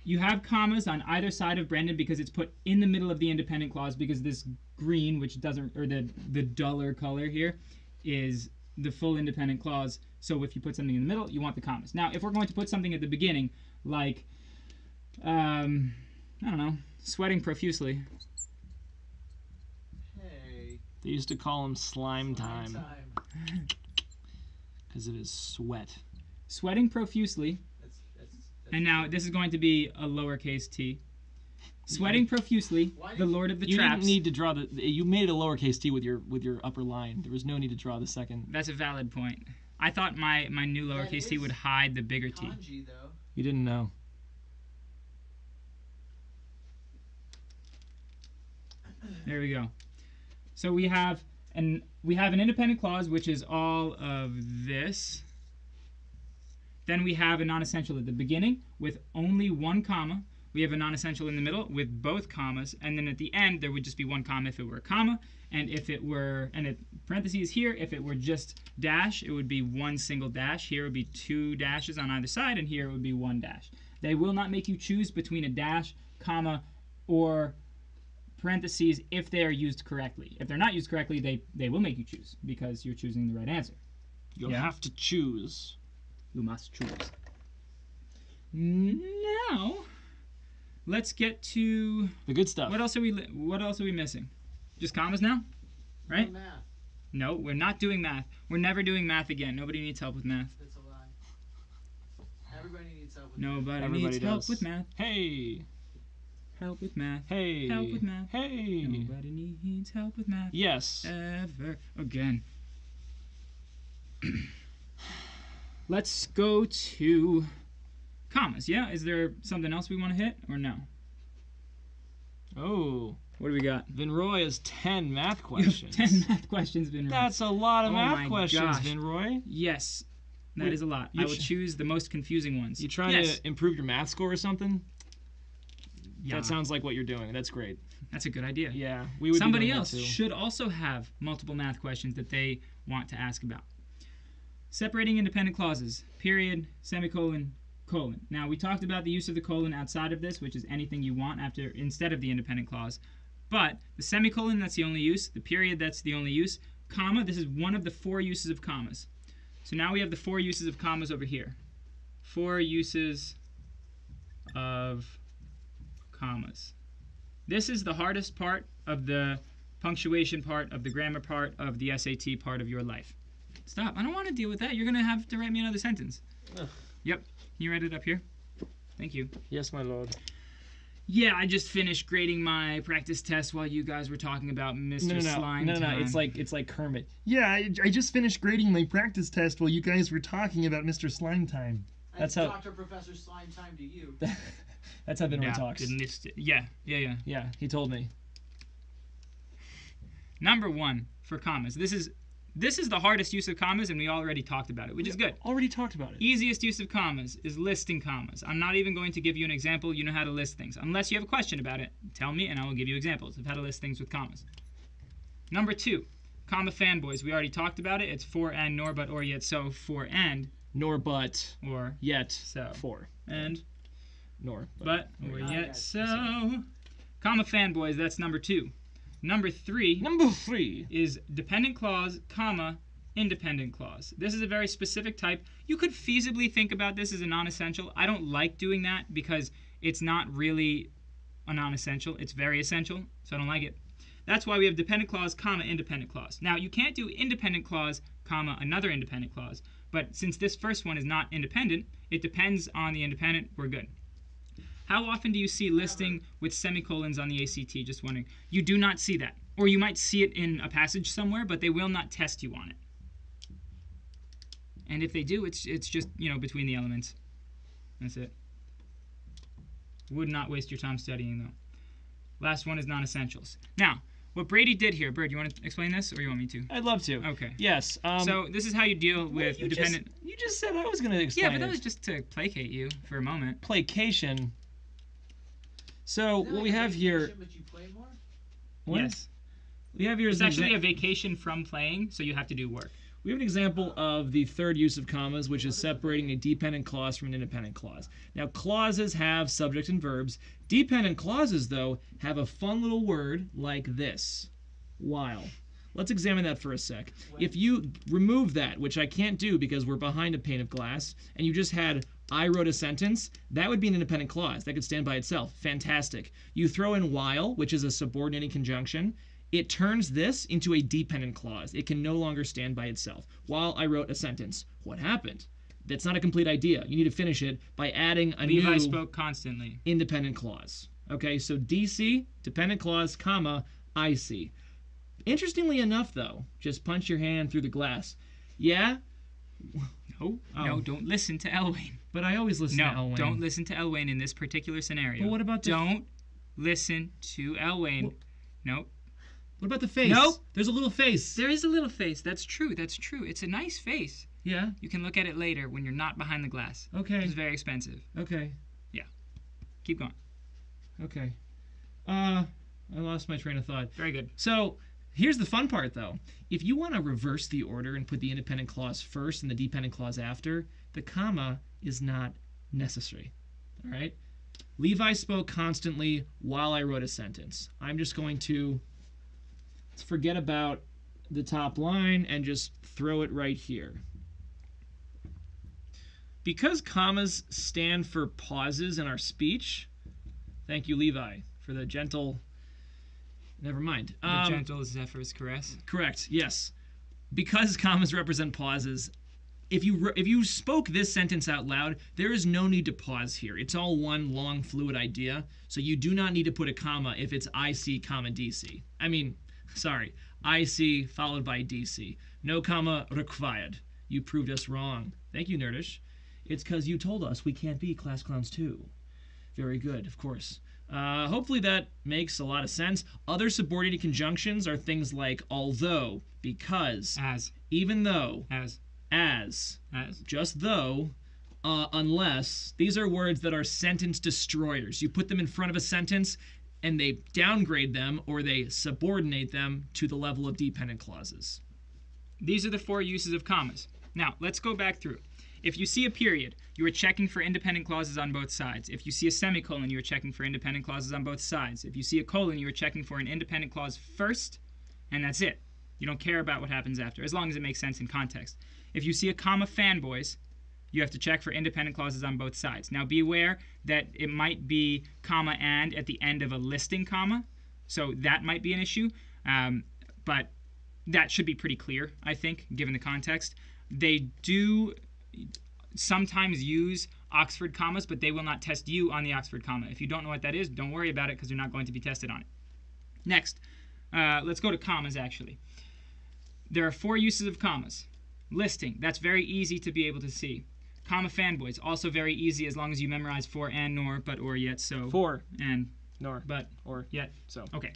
you have commas on either side of Brendan because it's put in the middle of the independent clause because this green, which doesn't, or the duller color here, is the full independent clause. So if you put something in the middle, you want the commas. Now, if we're going to put something at the beginning, like, I don't know, sweating profusely. Hey. They used to call him slime time because of his sweat. Sweating profusely. That's And now this is going to be a lowercase t. Sweating profusely, the Lord of the You Traps. didn't need to draw the. You made it a lowercase t with your upper line. There was no need to draw the second. That's a valid point. I thought my new lowercase t would hide the bigger t. kanji, though. You didn't know. There we go. So we have an independent clause, which is all of this. Then we have a non-essential at the beginning with only one comma. We have a non-essential in the middle with both commas, and then at the end there would just be one comma if it were a comma, and if it were, and it parentheses here, if it were just dash, it would be one single dash. Here would be two dashes on either side, and here it would be one dash. They will not make you choose between a dash, comma, or parentheses if they are used correctly. If they're not used correctly, they will make you choose because you're choosing the right answer. You'll have to choose. You must choose. Now, let's get to The good stuff. what else are we missing? Just commas now, right? No math. No, we're not doing math. We're never doing math again. Nobody needs help with math. That's a lie. Everybody needs help with Nobody Everybody needs help does. with math. Hey. Help with math. Hey. Help with math. Hey. Nobody needs help with math. Yes. Ever again. Let's go to commas. Yeah, is there something else we want to hit or no? Oh. What do we got? Vinroy has 10 math You have questions. 10 math questions been right. That's a lot of Oh math my questions, gosh. Vinroy. Yes, that Wait, is a lot. you I will choose the most confusing ones. You trying Yes. to improve your math score or something? Yeah, That sounds like what you're doing. That's great. that's a good idea. Yeah, we would Somebody be doing else that too. should also have multiple math questions that they want to ask about. Separating independent clauses, period, semicolon, colon. Now, we talked about the use of the colon outside of this, which is anything you want instead of the independent clause. But the semicolon, that's the only use. The period, that's the only use. Comma, this is one of the 4 uses of commas. So now we have the 4 uses of commas over here. 4 uses of commas. This is the hardest part of the punctuation part, of the grammar part, of the SAT part of your life. Stop. I don't want to deal with that. You're going to have to write me another sentence. Ugh. Yep. Can you write it up here? Thank you. Yes, my lord. Yeah, I just finished grading my practice test while you guys were talking about Mr. Slime Time. It's like Kermit. Yeah, I just finished grading my practice test while you guys were talking about Mr. Slime Time. That's how- Dr. Professor Slime Time to you. That's how Vinroy talks. Yeah. Yeah, he told me. Number 1 for commas. This is the hardest use of commas, and we already talked about it, which is good. Already talked about it. Easiest use of commas is listing commas. I'm not even going to give you an example. You know how to list things. Unless you have a question about it, tell me and I will give you examples of how to list things with commas. Number 2, comma fanboys. We already talked about it. It's for and, nor, but, or, yet, so, for and, Nor but or, yet so. for. And, Nor but, or, I yet, got so. Comma fanboys, that's number 2. Number 3 Number 3. is dependent clause, comma, independent clause. This is a very specific type. You could feasibly think about this as a non-essential. I don't like doing that because it's not really a non-essential. It's very essential, so I don't like it. That's why we have dependent clause, comma, independent clause. Now, you can't do independent clause, comma, another independent clause, but since this first one is not independent, it depends on the independent, we're good. How often do you see listing with semicolons on the ACT? Just wondering. You do not see that. Or you might see it in a passage somewhere, but they will not test you on it. And if they do, it's just, between the elements. That's it. Would not waste your time studying, though. Last one is non-essentials. Now, what Brady did here, Bird, you want to explain this, or you want me to? I'd love to. Okay. Yes. So this is how you deal with you dependent... You just said I was going to explain Yeah, but that it. was just to placate you for a moment. Placation. So Isn't it what like we a have here... vacation, but you play more? What? Yes. We have here It's is an actually exa- a vacation from playing, so you have to do work. We have an example of the third use of commas, which is separating a dependent clause from an independent clause. Now, clauses have subject and verbs. Dependent clauses, though, have a fun little word like this, while. Let's examine that for a sec. If you remove that, which I can't do because we're behind a pane of glass, and you just had I wrote a sentence, that would be an independent clause. That could stand by itself. Fantastic. You throw in while, which is a subordinating conjunction. It turns this into a dependent clause. It can no longer stand by itself. While I wrote a sentence. What happened? That's not a complete idea. You need to finish it by adding a Levi new spoke constantly. independent clause. Okay, so DC, dependent clause, comma, IC. Interestingly enough, though, just punch your hand through the glass. Yeah? No, Oh. no, don't listen to Elwayne. But I always listen to No, Elwayne. don't listen to Elwayne in this particular scenario. But what about the... Don't listen to Elwayne. No. What about the face? No. There's a little face. There is a little face. That's true. That's true. It's a nice face. Yeah? You can look at it later when you're not behind the glass. Okay. It's very expensive. Okay. Keep going. Okay. I lost my train of thought. Very good. So here's the fun part, though. If you want to reverse the order and put the independent clause first and the dependent clause after, the comma is not necessary. All right? Levi spoke constantly while I wrote a sentence. I'm just going to forget about the top line and just throw it right here. Because commas stand for pauses in our speech, thank you, Levi, for the gentle... Never mind. The gentle Zephyr's caress. Correct, yes. Because commas represent pauses, if you spoke this sentence out loud, there is no need to pause here. It's all one long, fluid idea, so you do not need to put a comma if it's IC, comma, DC. I mean, sorry, IC followed by DC. No comma required. You proved us wrong. Thank you, Nerdish. It's because you told us we can't be class clowns too. Very good, of course. Hopefully that makes a lot of sense. Other subordinated conjunctions are things like although, because, As. even though, As. as, As. just though, unless. These are words that are sentence destroyers. You put them in front of a sentence and they downgrade them or they subordinate them to the level of dependent clauses. These are the 4 uses of commas. Now, let's go back through. If you see a period, you are checking for independent clauses on both sides. If you see a semicolon, you are checking for independent clauses on both sides. If you see a colon, you are checking for an independent clause first, and that's it. You don't care about what happens after, as long as it makes sense in context. If you see a comma fanboys, you have to check for independent clauses on both sides. Now be aware that it might be comma and at the end of a listing comma, so that might be an issue, but that should be pretty clear, I think, given the context. They do sometimes use Oxford commas, but they will not test you on the Oxford comma. If you don't know what that is, don't worry about it because you're not going to be tested on it. Next, let's go to commas, actually. There are 4 uses of commas. Listing, that's very easy to be able to see. Comma fanboys, also very easy as long as you memorize for and nor, but or yet so. For, And nor, but or, yet. so. Okay.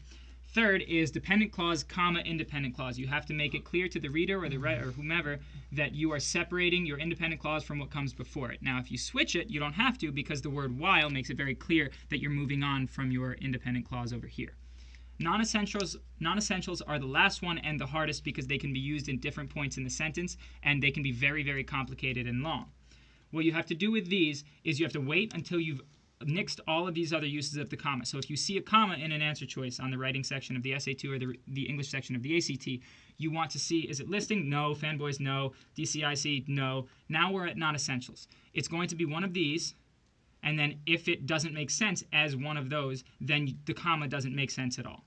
Third is dependent clause, comma, independent clause. You have to make it clear to the reader or the writer or whomever that you are separating your independent clause from what comes before it. Now, if you switch it, you don't have to because the word while makes it very clear that you're moving on from your independent clause over here. Non-essentials are the last one and the hardest because they can be used in different points in the sentence and they can be very, very complicated and long. What you have to do with these is you have to wait until you've nixed all of these other uses of the comma. So if you see a comma in an answer choice on the writing section of the SAT or the English section of the ACT, you want to see, is it listing? No. Fanboys? No. DCIC? No. Now we're at non-essentials. It's going to be one of these, and then if it doesn't make sense as one of those, then the comma doesn't make sense at all.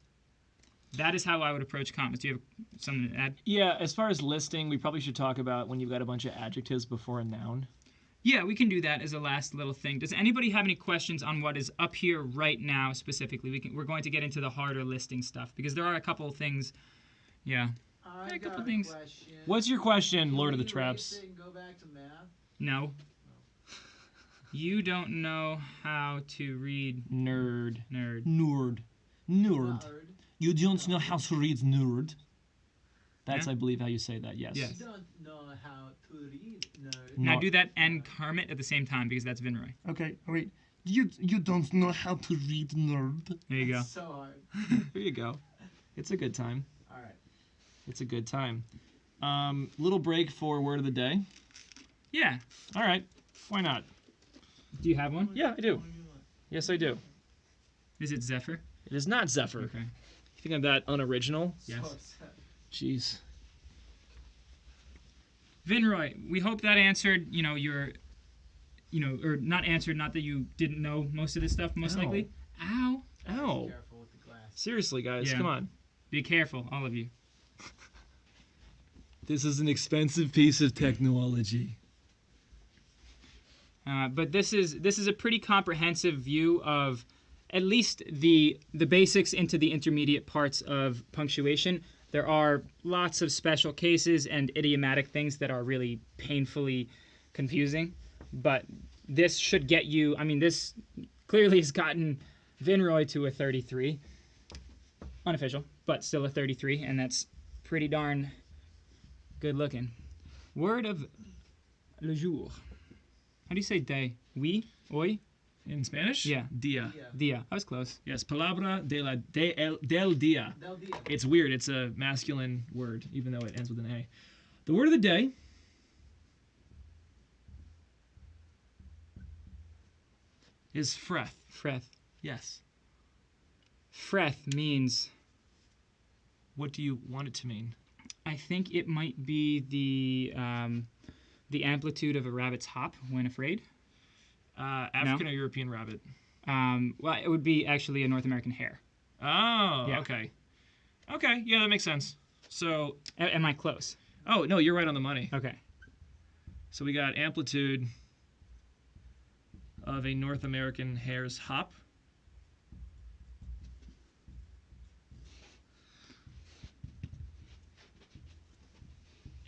That is how I would approach commas. Do you have something to add? Yeah, as far as listing, we probably should talk about when you've got a bunch of adjectives before a noun. Yeah, we can do that as a last little thing. Does anybody have any questions on what is up here right now specifically? We're going to get into the harder listing stuff because there are a couple of things. Yeah. I a couple got things. a question. What's your question, Can Lord of the we Traps? erase it and go back to math? No. You don't know how to read Nerd. nerd. Nerd. Nerd. Nerd. You don't know how to read nerd. That's, Yeah. I believe, how you say that, yes. Yes. You don't know how to read nerd. Now No. do that and Kermit at the same time because that's Vinroy. Okay, wait. You don't know how to read, nerd. There you go. It's so hard. There you go. It's a good time. All right. It's a good time. Little break for word of the day. Yeah. All right. Why not? Do you have one? Yeah, I do. Yes, I do. Is it Zephyr? It is not Zephyr. Okay. You think I'm that unoriginal? Yes. So upset. Jeez. Vinroy, we hope that answered, or not answered, not that you didn't know most of this stuff, most Ow. likely. Ow. Ow. Careful with the glass. Seriously, guys, Yeah. come on. Be careful, all of you. This is an expensive piece of technology. But this is a pretty comprehensive view of at least the basics into the intermediate parts of punctuation. There are lots of special cases and idiomatic things that are really painfully confusing, but this should get you. I mean, this clearly has gotten Vinroy to a 33, unofficial, but still a 33, and that's pretty darn good looking. Word of le jour. How do you say day? Oui? Hoy? In Spanish? Yeah. Dia. Dia. I was close. Yes, palabra del dia. Del dia. It's weird. It's a masculine word, even though it ends with an A. The word of the day is freth. Freth. Yes. Freth means, What do you want it to mean? I think it might be the amplitude of a rabbit's hop when afraid. African or European rabbit? Well, it would be actually a North American hare. Oh, Yeah. okay. Okay, yeah, that makes sense. So, Am I close? oh, no, you're right on the money. Okay. So we got amplitude of a North American hare's hop.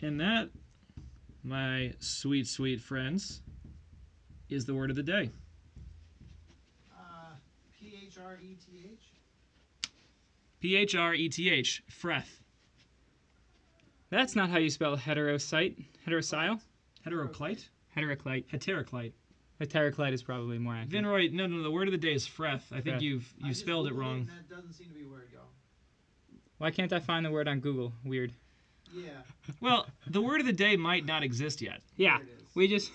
And that, my sweet, sweet friends, is the word of the day. P-H-R-E-T-H? P-H-R-E-T-H, freth. That's not how you spell heterocite. Heterocyle? Heteroclite? Heteroclite. Heteroclite. Heteroclite is probably more accurate. Vinroy, no, the word of the day is freth. I think Freth. you spelled it wrong. That doesn't seem to be where to go. Why can't I find the word on Google? Weird. Yeah. Well, the word of the day might not exist yet. Yeah, There it is. we just...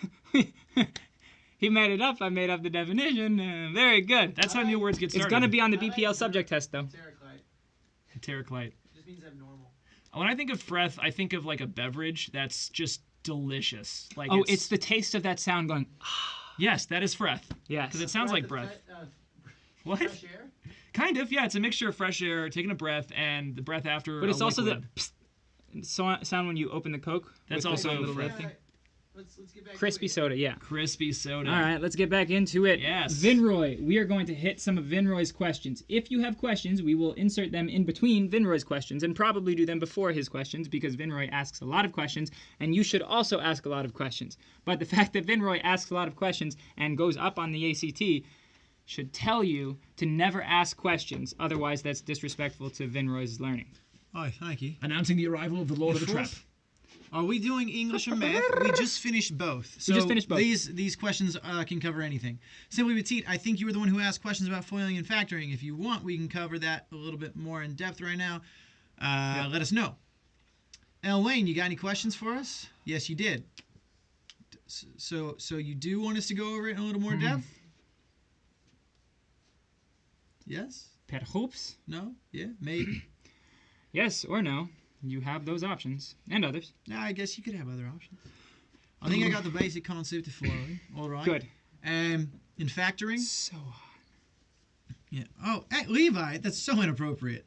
He made it up. I made up the definition. Very good. That's how new words get started. It's going to be on the I like BPL it. subject test, though. Terraclite. Heteroclite. Just means abnormal. When I think of freth, I think of like a beverage that's just delicious. Like Oh, it's the taste of that sound going, yes, that is freth. yes. Because it sounds like breath. What? Fresh air? Kind of, yeah. It's a mixture of fresh air, taking a breath, and the breath after. But it's a also the liquid. psst sound when you open the Coke. That's with the also little fresh. red thing. Alright. Let's get back Crispy to it. soda, yeah. Crispy soda. All right, let's get back into it. Yes. Vinroy, we are going to hit some of Vinroy's questions. If you have questions, we will insert them in between Vinroy's questions and probably do them before his questions because Vinroy asks a lot of questions and you should also ask a lot of questions. But the fact that Vinroy asks a lot of questions and goes up on the ACT should tell you to never ask questions. Otherwise, that's disrespectful to Vinroy's learning. Oh, thank you. Announcing the arrival of the Lord of the Trap. Are we doing English or math? We just finished both. So just finished both. These questions can cover anything. Simply Petite, I think you were the one who asked questions about foiling and factoring. If you want, we can cover that a little bit more in depth right now. Let us know. L. Wayne, you got any questions for us? Yes, you did. So you do want us to go over it in a little more depth? Yes? Perhaps? No? Yeah? Maybe? Yes or no. You have those options and others. No, I guess you could have other options. I think I got the basic concept of foiling. All right. Good. In factoring? So hot. Yeah. Oh, hey, Levi, that's so inappropriate.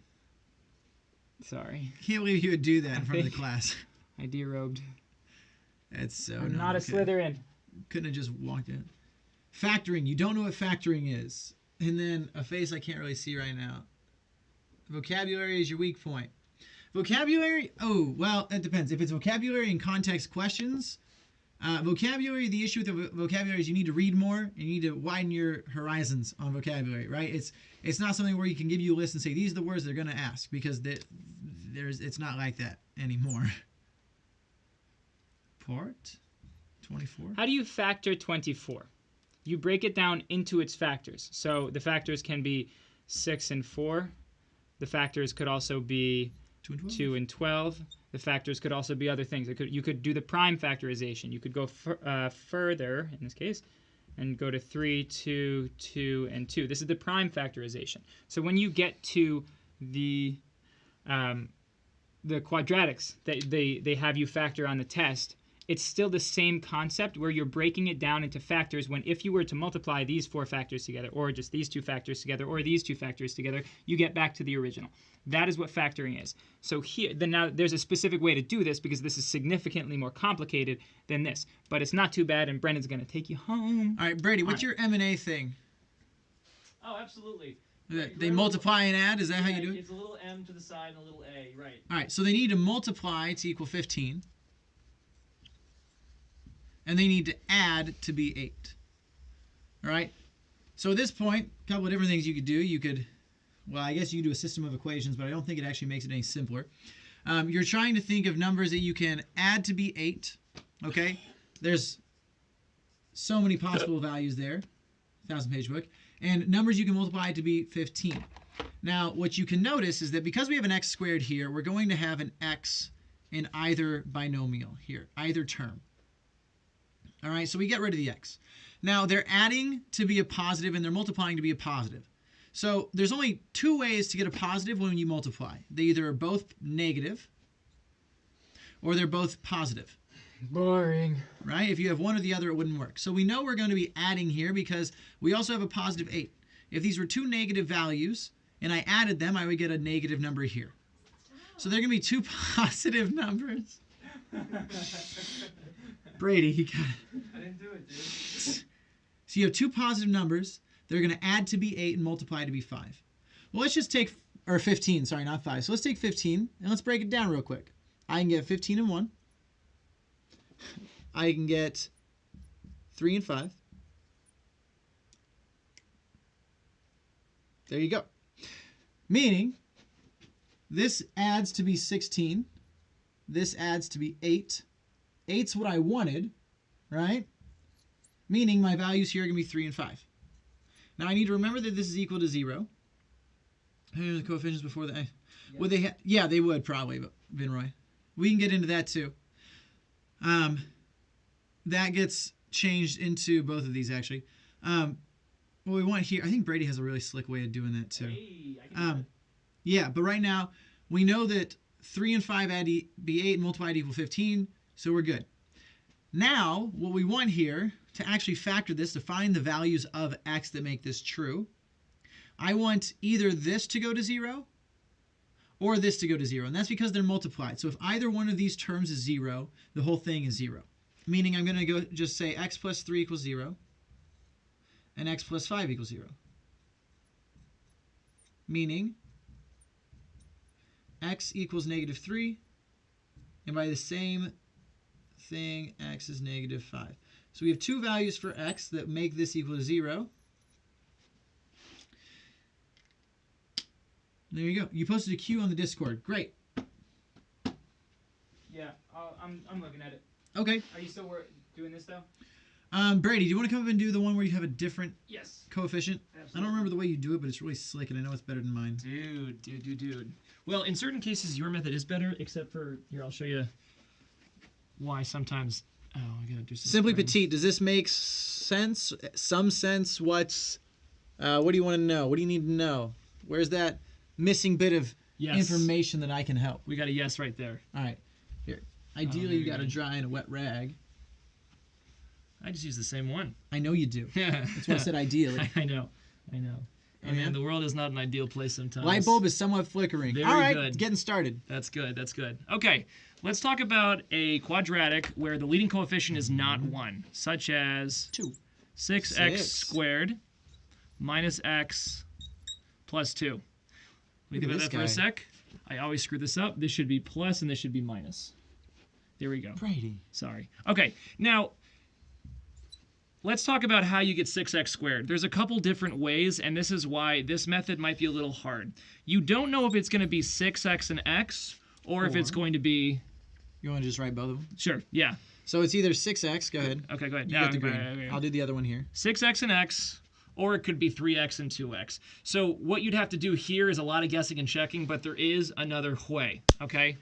Sorry. Can't believe you would do that in front of the think- class. I derobed. It's so I'm not a okay. Slytherin. Couldn't have just walked in. Factoring. You don't know what factoring is. And then a face I can't really see right now. Vocabulary is your weak point. Vocabulary? Oh, well, it depends. If it's vocabulary and context questions, vocabulary, the issue with the vocabulary is you need to read more and you need to widen your horizons on vocabulary, right? It's not something where you can give you a list and say, these are the words they're going to ask because it's not like that anymore. Part 24. How do you factor 24? You break it down into its factors. So the factors can be 6 and 4. The factors could also be 2 and 12. 2 and 12. The factors could also be other things. You could do the prime factorization. You could go further, in this case, and go to 3, 2, 2, and 2. This is the prime factorization. So when you get to the the quadratics that they have you factor on the test, it's still the same concept where you're breaking it down into factors when if you were to multiply these 4 factors together, or just these 2 factors together, or these 2 factors together, you get back to the original. That is what factoring is. So here, then now there's a specific way to do this because this is significantly more complicated than this. But it's not too bad, and Brendan's going to take you home. All right, Brady, what's your M&A thing? Oh, absolutely. They multiply and add? Is that how you do it? It's a little m to the side and a little a, right. All right, so they need to multiply to equal 15. And they need to add to be 8. All right? So at this point, a couple of different things you could do. You could, well, I guess you could do a system of equations, but I don't think it actually makes it any simpler. You're trying to think of numbers that you can add to be 8. Okay? There's so many possible values there. 1,000-page book. And numbers you can multiply to be 15. Now, what you can notice is that because we have an x squared here, we're going to have an x in either binomial here, either term. All right, so we get rid of the x. Now, they're adding to be a positive and they're multiplying to be a positive. So there's only 2 ways to get a positive when you multiply. They either are both negative or they're both positive. Boring. Right? If you have one or the other, it wouldn't work. So we know we're going to be adding here because we also have a positive 8. If these were 2 negative values and I added them, I would get a negative number here. So they're going to be 2 positive numbers. Brady, he got it. I didn't do it, dude. So you have 2 positive numbers. They're going to add to be 8 and multiply to be 5. Well, let's just take, or 15, sorry, not 5. So let's take 15 and let's break it down real quick. I can get 15 and 1. I can get 3 and 5. There you go. Meaning, this adds to be 16. This adds to be 8. 8's what I wanted, right? Meaning my values here are going to be 3 and 5. Now I need to remember that this is equal to 0. Here are the coefficients before the... Would they yeah, they would probably, but Vinroy. We can get into that too. That gets changed into both of these, actually. What we want here... I think Brady has a really slick way of doing that too. Hey, I can do it. Yeah, but right now, we know that 3 and 5 add to be 8 and multiplied equal 15, so we're good. Now, what we want here, to actually factor this, to find the values of x that make this true, I want either this to go to 0 or this to go to 0, and that's because they're multiplied. So if either one of these terms is 0, the whole thing is 0. Meaning I'm going to go just say x plus 3 equals 0 and x plus 5 equals 0. Meaning x equals negative 3, and by the same thing, x is negative 5. So we have 2 values for x that make this equal to 0. There you go. You posted a Q on the Discord. Great. Yeah, I'm looking at it. Okay. Are you still doing this though? Brady, do you want to come up and do the one where you have a different Yes. coefficient? Absolutely. I don't remember the way you do it, but it's really slick, and I know it's better than mine. Dude. Well, in certain cases, your method is better, except for... Here, I'll show you why sometimes... Oh, I gotta do some... Simply spreading. petite. Does this make sense? Some sense? What do you want to know? What do you need to know? Where's that missing bit of Yes. information that I can help? We got a yes right there. All right. Here. Ideally, there you you got to go. dry in a wet rag. I just use the same one. I know you do. Yeah. That's why I said ideally. I know. Oh, And yeah? man, the world is not an ideal place sometimes. Light bulb is somewhat flickering. Very All right, good. getting started. That's good. Okay, let's talk about a quadratic where the leading coefficient is not 1, such as 2. 6x 6. squared minus x plus 2. Let me Look think at about this that for a guy. sec. I always screw this up. This should be plus and this should be minus. There we go. Brady. Sorry. Okay, now let's talk about how you get 6x squared. There's a couple different ways, and this is why this method might be a little hard. You don't know if it's going to be 6x and x, or if it's Or- going to be... You want to just write both of them? Sure, yeah. So it's either 6x. Go ahead. Okay, go ahead. You Yeah, get the green. okay. I'll do the other one here. 6x and x, or it could be 3x and 2x. So what you'd have to do here is a lot of guessing and checking, but there is another way, okay?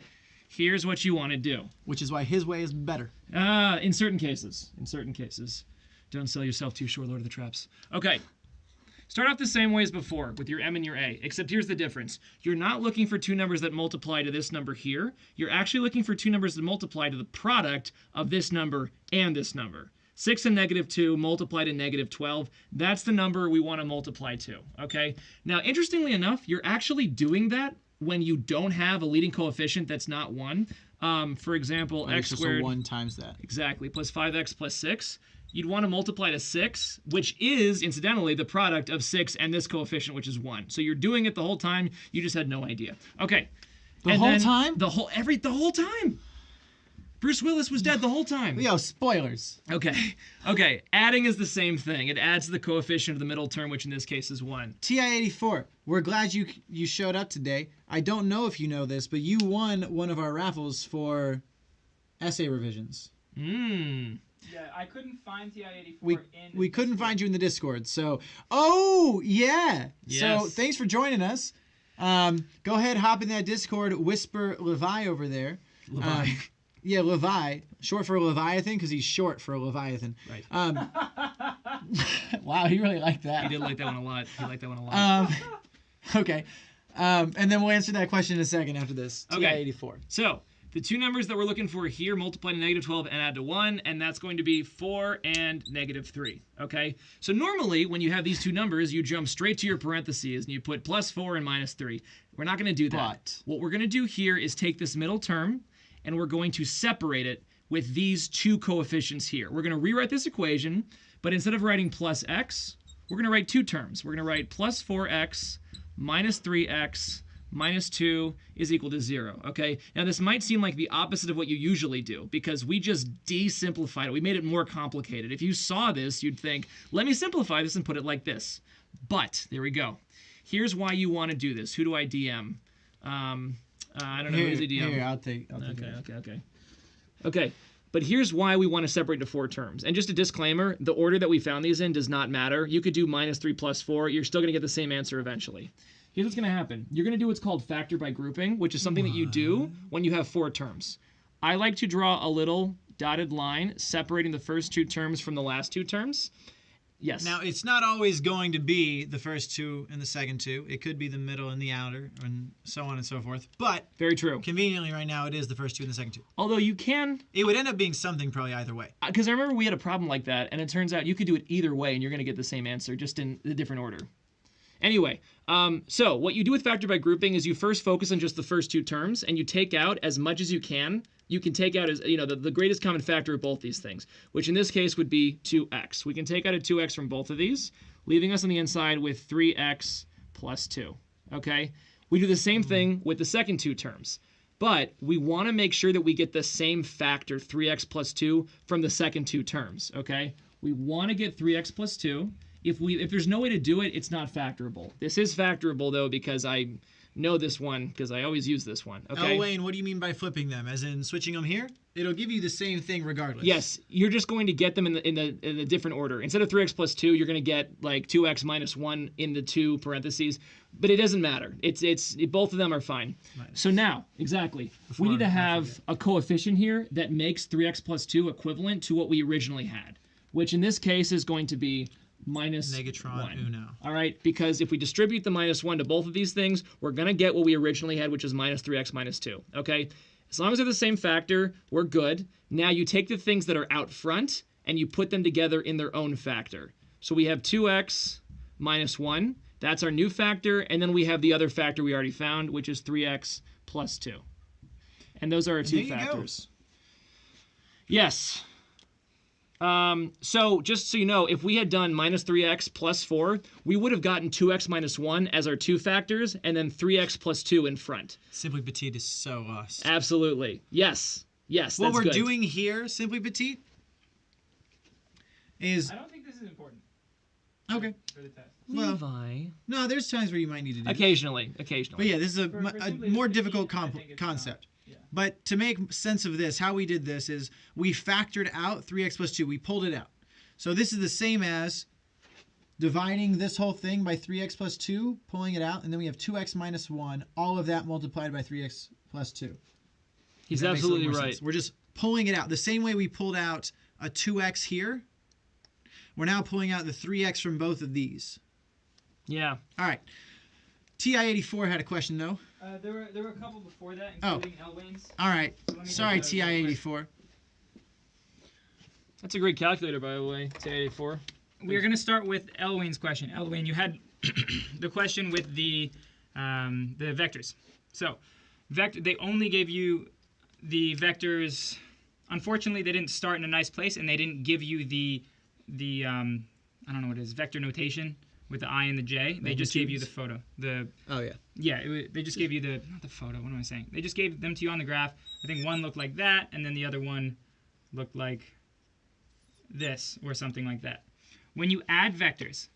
Here's what you want to do. Which is why his way is better. In certain cases. Don't sell yourself too short, Lord of the Traps. Okay. Start off the same way as before with your m and your a, except here's the difference. You're not looking for two numbers that multiply to this number here. You're actually looking for two numbers that multiply to the product of this number and this number. 6 and -2 multiply to -12. That's the number we want to multiply to, okay? Now, interestingly enough, you're actually doing that when you don't have a leading coefficient that's not 1. For example, Like x it's just squared. a 1 times that. Exactly, plus 5x plus 6. You'd want to multiply to 6, which is, incidentally, the product of 6 and this coefficient, which is 1. So you're doing it the whole time. You just had no idea. Okay. The whole time? The whole time. Bruce Willis was dead the whole time. Yo, spoilers. Okay. Okay. Adding is the same thing. It adds the coefficient of the middle term, which in this case is 1. TI-84, we're glad you showed up today. I don't know if you know this, but you won one of our raffles for essay revisions. Mmm. Yeah, I couldn't find TI-84 We couldn't find you in the Discord, so... Oh, yeah! Yes. So, thanks for joining us. Go ahead, hop in that Discord, whisper Levi over there. Levi. Yeah, Levi. Short for Leviathan, because he's short for Leviathan. Right. Wow, he really liked He that. did like that one a lot. He liked that one a lot. Okay. And then we'll answer that question in a second after this. Okay. TI-84. So, the two numbers that we're looking for here multiply to -12 and add to 1, and that's going to be 4 and -3, okay? So normally, when you have these two numbers, you jump straight to your parentheses, and you put +4 and -3. We're not going to do that. But- What we're going to do here is take this middle term, and we're going to separate it with these two coefficients here. We're going to rewrite this equation, but instead of writing plus x, we're going to write two terms. We're going to write plus 4x minus 3x minus 2 is equal to 0, okay? Now, this might seem like the opposite of what you usually do because we just de-simplified it. We made it more complicated. If you saw this, you'd think, let me simplify this and put it like this. But, there we go. Here's why you want to do this. Who do I DM? I don't know who's the DM. Here, I'll take it. Okay, but here's why we want to separate to 4 terms. And just a disclaimer, the order that we found these in does not matter. You could do -3 plus 4. You're still going to get the same answer eventually. Here's what's going to happen. You're going to do what's called factor by grouping, which is something that you do when you have 4 terms. I like to draw a little dotted line separating the first 2 terms from the last 2 terms. Yes. Now, it's not always going to be the first 2 and the second 2. It could be the middle and the outer, and so on and so forth. But very true. conveniently right now, it is the first 2 and the second 2. Although you can... It would end up being something probably either way. Because I remember we had a problem like that, and it turns out you could do it either way, and you're going to get the same answer, just in a different order. Anyway, so what you do with factor by grouping is you first focus on just the first 2 terms, and you take out as much as you can. You can take out as the greatest common factor of both these things, which in this case would be 2x. We can take out a 2x from both of these, leaving us on the inside with 3x plus 2. Okay? We do the same thing with the second 2 terms, but we want to make sure that we get the same factor, 3x plus 2, from the second 2 terms. Okay? We want to get 3x plus 2. If there's no way to do it, it's not factorable. This is factorable, though, because I know this one, because I always use this one. Okay? Oh, Wayne, what do you mean by flipping them? As in switching them here? It'll give you the same thing regardless. Yes, you're just going to get them in the different order. Instead of 3x plus 2, you're going to get like 2x minus 1 in the 2 parentheses. But it doesn't matter. Both of them are fine. So now, exactly, we need to have a coefficient here that makes 3x plus 2 equivalent to what we originally had, which in this case is going to be minus Negatron 1. uno. All right, because if we distribute the minus 1 to both of these things, we're going to get what we originally had, which is minus 3x minus 2. Okay? As long as they're the same factor, we're good. Now you take the things that are out front and you put them together in their own factor. So we have 2x minus 1. That's our new factor. And then we have the other factor we already found, which is 3x plus 2. And those are our 2 factors. Yes. So just so you know, if we had done minus 3x plus 4, we would have gotten 2x minus 1 as our 2 factors, and then 3x plus 2 in front. Simply Petite is so us. Absolutely. Yes. Yes, What that's we're good. doing here, Simply Petite, is... I don't think this is important Okay. for the test. Well, Levi. no, there's times where you might need to do Occasionally. But yeah, this is a simply more Petite, difficult I think it's concept. not. Yeah. But to make sense of this, how we did this is we factored out 3x plus 2. We pulled it out. So this is the same as dividing this whole thing by 3x plus 2, pulling it out, and then we have 2x minus 1, all of that multiplied by 3x plus 2. He's That makes a little absolutely more right. sense. We're just pulling it out. The same way we pulled out a 2x here, we're now pulling out the 3x from both of these. Yeah. All right. TI-84 had a question, though. There were a couple before that, Oh. including Elwayne's. All right. So let me Sorry, look at it real quick. TI-84. That's a great calculator, by the way. T84. We're going to start with Elwayne's question. Elwayne, you had the question with the vectors. So, they only gave you the vectors. Unfortunately, they didn't start in a nice place, and they didn't give you the I don't know what it is, vector notation with the I and the J. They just gave you the photo. Oh, yeah. Yeah, they just gave you not the photo. What am I saying? They just gave them to you on the graph. I think one looked like that, and then the other one looked like this or something like that. When you add vectors,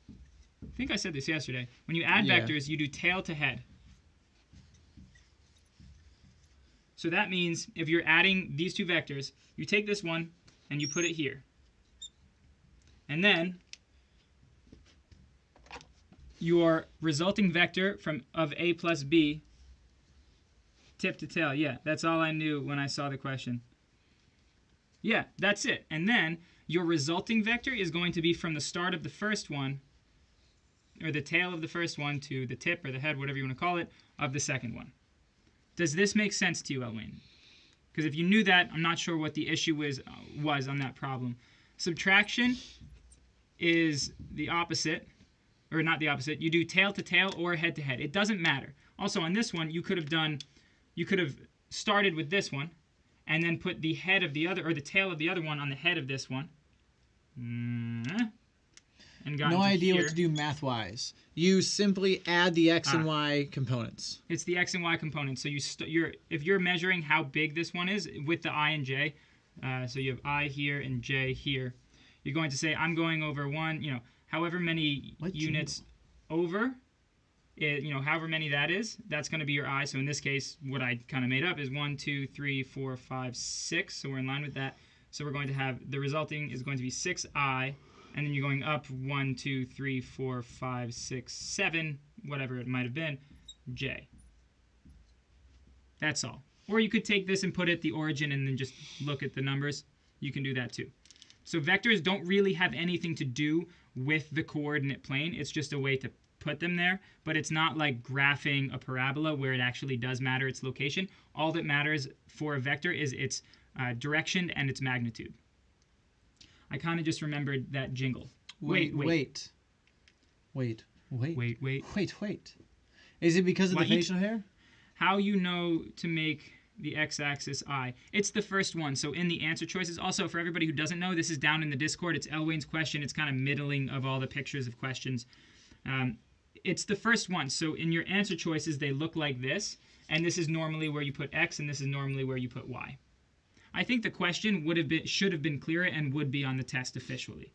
I think I said this yesterday. When you add vectors, you do tail to head. So that means if you're adding these two vectors, you take this one and you put it here. And then your resulting vector of A plus B, tip to tail. Yeah, that's all I knew when I saw the question. Yeah, that's it. And then your resulting vector is going to be from the start of the first one, or the tail of the first one, to the tip or the head, whatever you want to call it, of the second one. Does this make sense to you, Elwayne? Because if you knew that, I'm not sure what the issue was on that problem. Subtraction is the opposite, or not the opposite. You do tail to tail or head to head. It doesn't matter. Also, on this one, you could have started with this one, and then put the head of the other, or the tail of the other one on the head of this one. And gotten No to idea here. what to do math-wise. You simply add the X and Y components. It's the X and Y components. So if you're measuring how big this one is with the I and J, so you have I here and J here, you're going to say, I'm going over however many units over, however many that is, that's going to be your I. So in this case, what I kind of made up is 1, 2, 3, 4, 5, 6. So we're in line with that. So we're going to have, the resulting is going to be 6I, and then you're going up 1, 2, 3, 4, 5, 6, 7, whatever it might have been, J. That's all. Or you could take this and put it at the origin and then just look at the numbers. You can do that too. So vectors don't really have anything to do with the coordinate plane. It's just a way to put them there, but it's not like graphing a parabola where it actually does matter its location. All that matters for a vector is its direction and its magnitude. I kind of just remembered that jingle. Wait. Is it because of Why the each- facial hair? How you know to make the x-axis I. It's the first one, so in the answer choices. Also, for everybody who doesn't know, this is down in the Discord. It's Elwayne's question. It's kind of middling of all the pictures of questions. It's the first one, so in your answer choices, they look like this, and this is normally where you put X, and this is normally where you put Y. I think the question should have been clearer and would be on the test officially.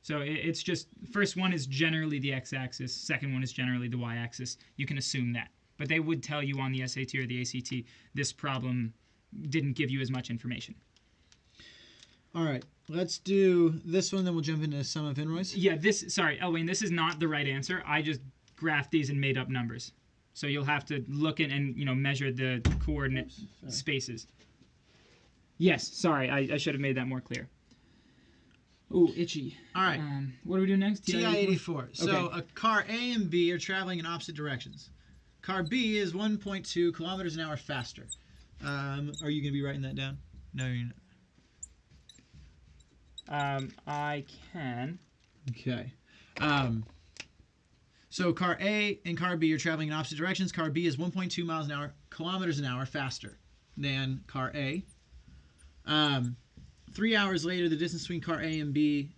So it's just, first one is generally the x-axis, second one is generally the y-axis. You can assume that. But they would tell you on the SAT or the ACT, this problem didn't give you as much information. All right, let's do this one, then we'll jump into sum of inroys. Yeah, sorry, Elwayne, this is not the right answer. I just graphed these and made up numbers. So you'll have to look at and measure the coordinate spaces. Yes, sorry, I should have made that more clear. Ooh, itchy. All right. What do we do next? TI-84. So Okay. a car A and B are traveling in opposite directions. Car B is 1.2 kilometers an hour faster. Are you going to be writing that down? No, you're not. I can. Okay. So car A and car B are traveling in opposite directions. Car B is 1.2 kilometers an hour faster than car A. 3 hours later, the distance between car A and B,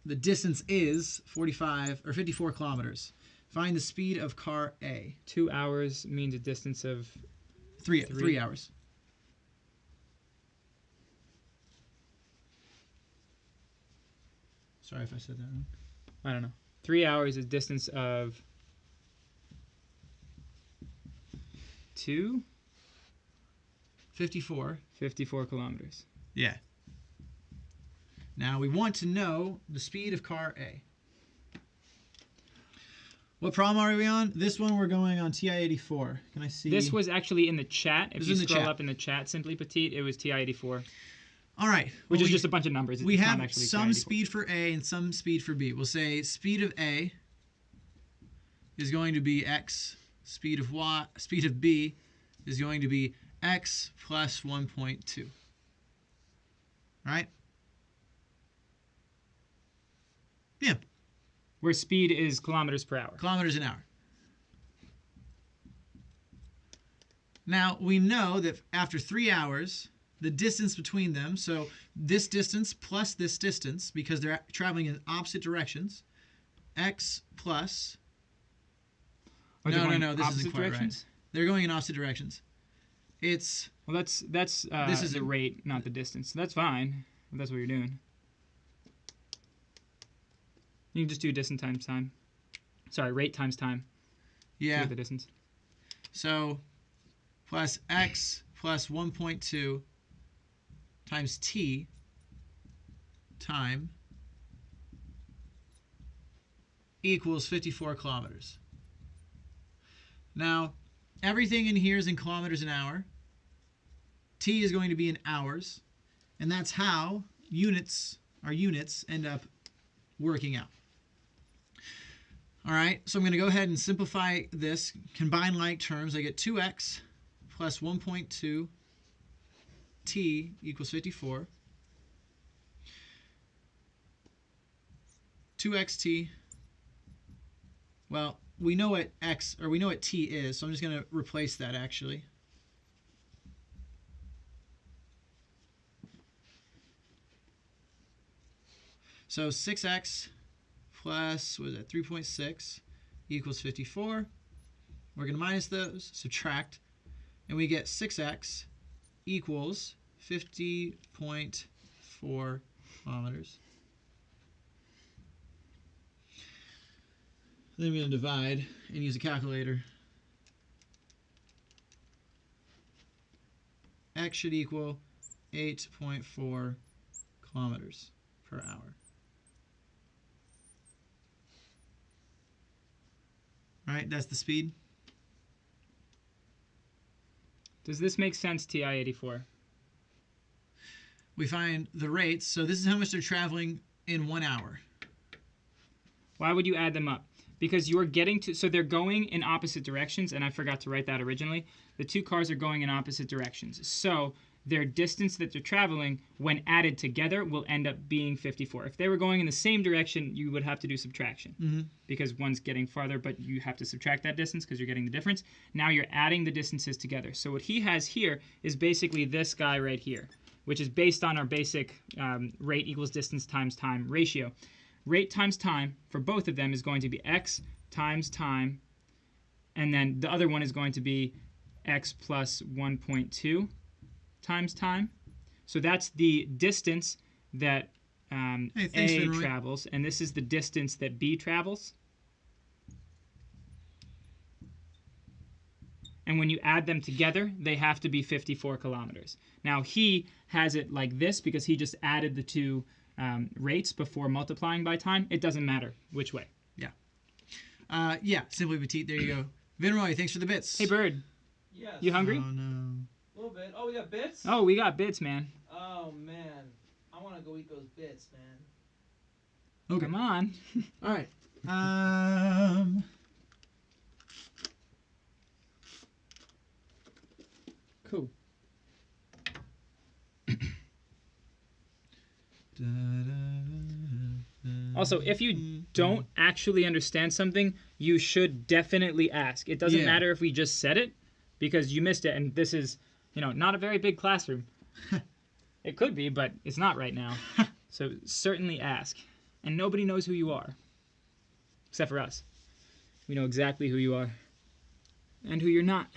the distance is 54 kilometers. Find the speed of car A. 2 hours means a distance of 3 hours. Sorry if I said that wrong. I don't know. 3 hours is distance of 54 kilometers. Yeah. Now we want to know the speed of car A. What problem are we on? This one we're going on TI-84. Can I see? This was actually in the chat. If This you is in the scroll chat. up in the chat, Simply Petite, it was TI-84. All right. which well, is just a bunch of numbers. We It's not have actually some clarity. speed for A and some speed for B. We'll say speed of A is going to be X. Speed of B is going to be X plus 1.2. All right? Yeah, Where speed is kilometers per hour. kilometers an hour. Now, we know that after 3 hours, the distance between them, so this distance plus this distance, because they're traveling in opposite directions, X plus... Or they're going No, this opposite isn't quite directions? right. They're going in opposite directions. It's... Well, that's This is the a- rate, not the distance. So that's fine. If that's what you're doing. You can just do distance times time. Sorry, rate times time. To Yeah, get the distance. so plus X plus 1.2 times T time equals 54 kilometers. Now, everything in here is in kilometers an hour. T is going to be in hours. And that's how our units end up working out. All right, so I'm going to go ahead and simplify this. Combine like terms. I get 2x plus 1.2 t equals 54. 2xt. Well, we know what t is, so I'm just going to replace that actually. So 6x plus, what is that, 3.6 equals 54. We're going to minus those, subtract, and we get 6x equals 50.4 kilometers. Then I'm going to divide and use a calculator. X should equal 8.4 kilometers per hour. All right, that's the speed. Does this make sense, TI-84? We find the rates. So this is how much they're traveling in 1 hour. Why would you add them up? Because you're getting to, so they're going in opposite directions, and I forgot to write that originally. The two cars are going in opposite directions. So their distance that they're traveling, when added together, will end up being 54. If they were going in the same direction, you would have to do subtraction. Because one's getting farther, but you have to subtract that distance because you're getting the difference. Now you're adding the distances together. So what he has here is basically this guy right here, which is based on our basic rate equals distance times time ratio. Rate times time for both of them is going to be x times time, and then the other one is going to be x plus 1.2 times time. So that's the distance that Thanks, A Vinroy. travels, and this is the distance that B travels. And when you add them together, they have to be 54 kilometers. Now, he has it like this because he just added the two rates before multiplying by time. It doesn't matter which way. Yeah, simply petite. There you go. Vinroy, thanks for the bits. Hey, Bird, Yes. you hungry? Oh, no. A little bit. Oh, we got bits? Oh, we got bits, man. Oh, man. I want to go eat those bits, man. Okay. Come on. All right. Cool. Also, if you don't actually understand something, you should definitely ask. It doesn't Yeah. matter if we just said it, because you missed it, and this is, not a very big classroom. It could be, but it's not right now. So certainly ask. And nobody knows who you are, except for us. We know exactly who you are, and who you're not,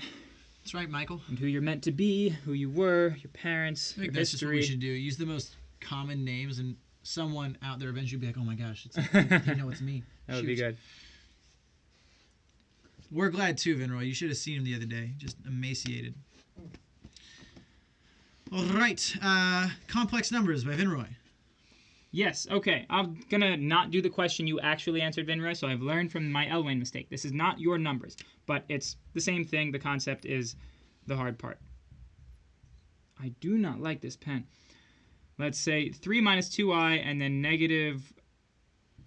That's right, Michael. and who you're meant to be, who you were, your parents, I think your that's just what we history. should do. Use the most common names, and someone out there eventually will be like, oh my gosh, it's, it's me. That would be Shoot. good. We're glad too, Vinroy. You should have seen him the other day. Just emaciated. All right. Complex numbers by Vinroy. Yes, okay. I'm going to not do the question you actually answered, Vinroy, so I've learned from my Elwayne mistake. This is not your numbers, but it's the same thing. The concept is the hard part. I do not like this pen. let's say 3 minus 2i, and then negative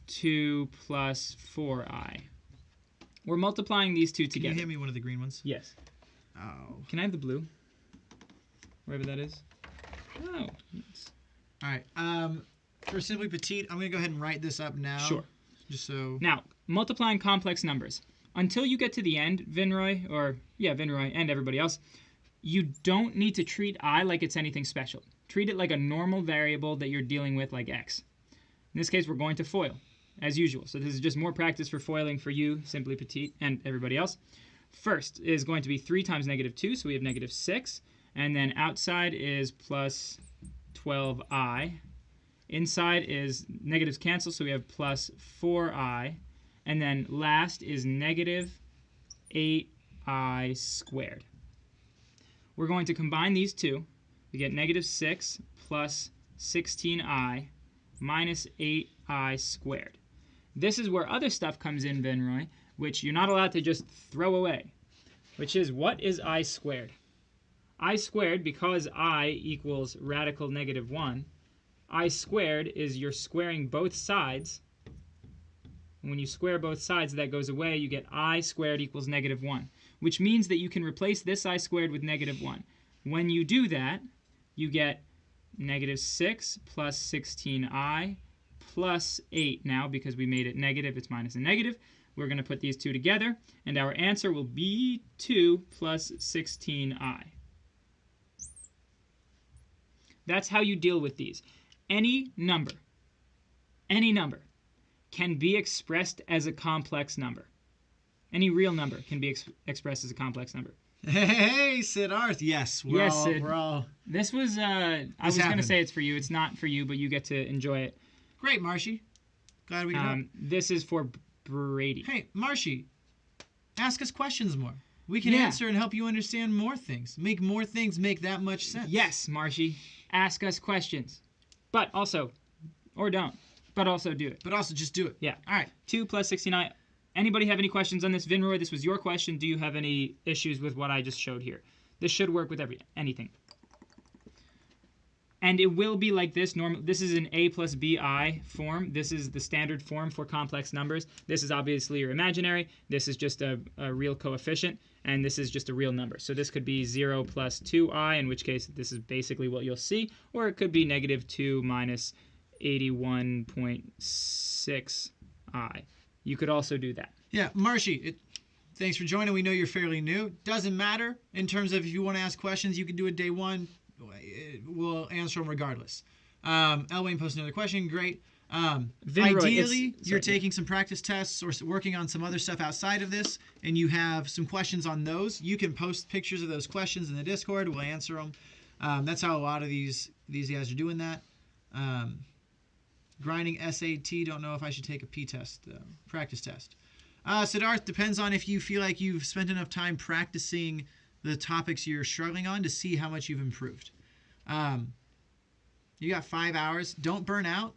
2 plus 4i. We're multiplying these two Can together. you hand me one of the green ones? Yes. Oh. Can I have the blue? Wherever that is. Oh. All right. For Simply Petite, I'm going to go ahead and write this up now. Sure. Just so... Now, multiplying complex numbers. Until you get to the end, Vinroy, Vinroy and everybody else, you don't need to treat I like it's anything special. Treat it like a normal variable that you're dealing with, like x. In this case, we're going to FOIL, as usual. So this is just more practice for foiling for you, Simply Petite, and everybody else. First is going to be 3 times negative 2, so we have negative 6. And then outside is plus 12i. Inside is negatives cancel, so we have plus 4i. And then last is negative 8i squared. We're going to combine these two. We get negative 6 plus 16i minus 8i squared. This is where other stuff comes in, Vinroy, which you're not allowed to just throw away, which is, what is I squared? I squared, because I equals radical negative 1, I squared is you're squaring both sides. And when you square both sides, that goes away. You get I squared equals negative 1, which means that you can replace this I squared with negative 1. When you do that, you get negative 6 plus 16i plus 8 now, because we made it negative, it's minus a negative. We're going to put these two together, and our answer will be 2 plus 16i. That's how you deal with these. Any number can be expressed as a complex number. Any real number can be expressed as a complex number. Hey, Siddharth. Yes, Sid. we're all... This was, I was going to say it's for you. It's not for you, but you get to enjoy it. Great, Marshy. Glad we could help. This is for Brady. Hey, Marshy, ask us questions more. We can answer and help you understand more things. Make more things make that much sense. Yes, Marshy. Ask us questions. But also, or don't, but also do it. But also just do it. Yeah. All right. 2 plus 16i. Anybody have any questions on this? Vinroy, this was your question. Do you have any issues with what I just showed here? This should work with anything. And it will be like this. This is an a plus bi form. This is the standard form for complex numbers. This is obviously your imaginary. This is just a real coefficient. And this is just a real number. So this could be 0 plus 2i, in which case this is basically what you'll see. Or it could be negative 2 minus 81.6i. You could also do that. Yeah, Marshy, thanks for joining. We know you're fairly new. Doesn't matter in terms of if you want to ask questions, you can do it day one. We'll answer them regardless. Elwayne posted another question. Great. Ideally, you're taking some practice tests or working on some other stuff outside of this, and you have some questions on those. You can post pictures of those questions in the Discord. We'll answer them. That's how a lot of these guys are doing that. Grinding SAT, don't know if I should take a P-test, practice test. Siddharth, depends on if you feel like you've spent enough time practicing the topics you're struggling on to see how much you've improved. You got 5 hours. Don't burn out.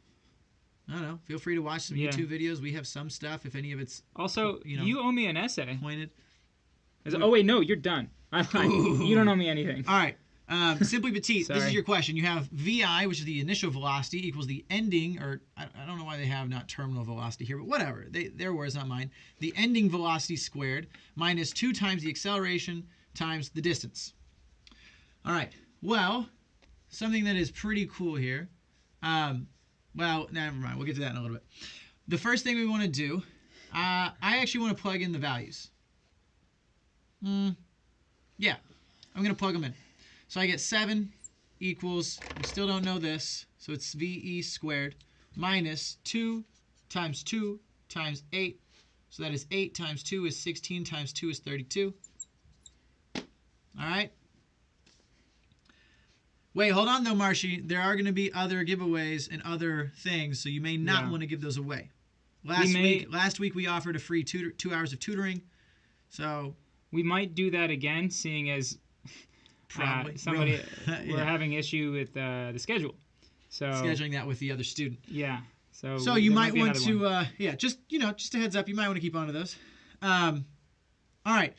I don't know. Feel free to watch some YouTube videos. We have some stuff, if any of it's also, you owe me an essay. Pointed. Oh, wait, no, you're done. You don't owe me anything. All right. Simply Petite, this Sorry. is your question. You have VI, which is the initial velocity, equals the ending, or I don't know why they have not terminal velocity here, but whatever. Their words, not mine. The ending velocity squared minus 2 times the acceleration times the distance. All right. Well, something that is pretty cool here. Well, never mind. We'll get to that in a little bit. The first thing we want to do, I actually want to plug in the values. Yeah, I'm going to plug them in. So I get 7 equals, we still don't know this, so it's VE squared, minus 2 times 8. So that is 8 times 2 is 16 times 2 is 32. All right. Wait, hold on though, Marshy. There are going to be other giveaways and other things, so you may not want to give those away. Last week we offered a free 2 hours of tutoring, so we might do that again, seeing as probably we're having issue with the schedule. So scheduling that with the other student. Yeah. So you might want to just a heads up, you might want to keep on to those. All right.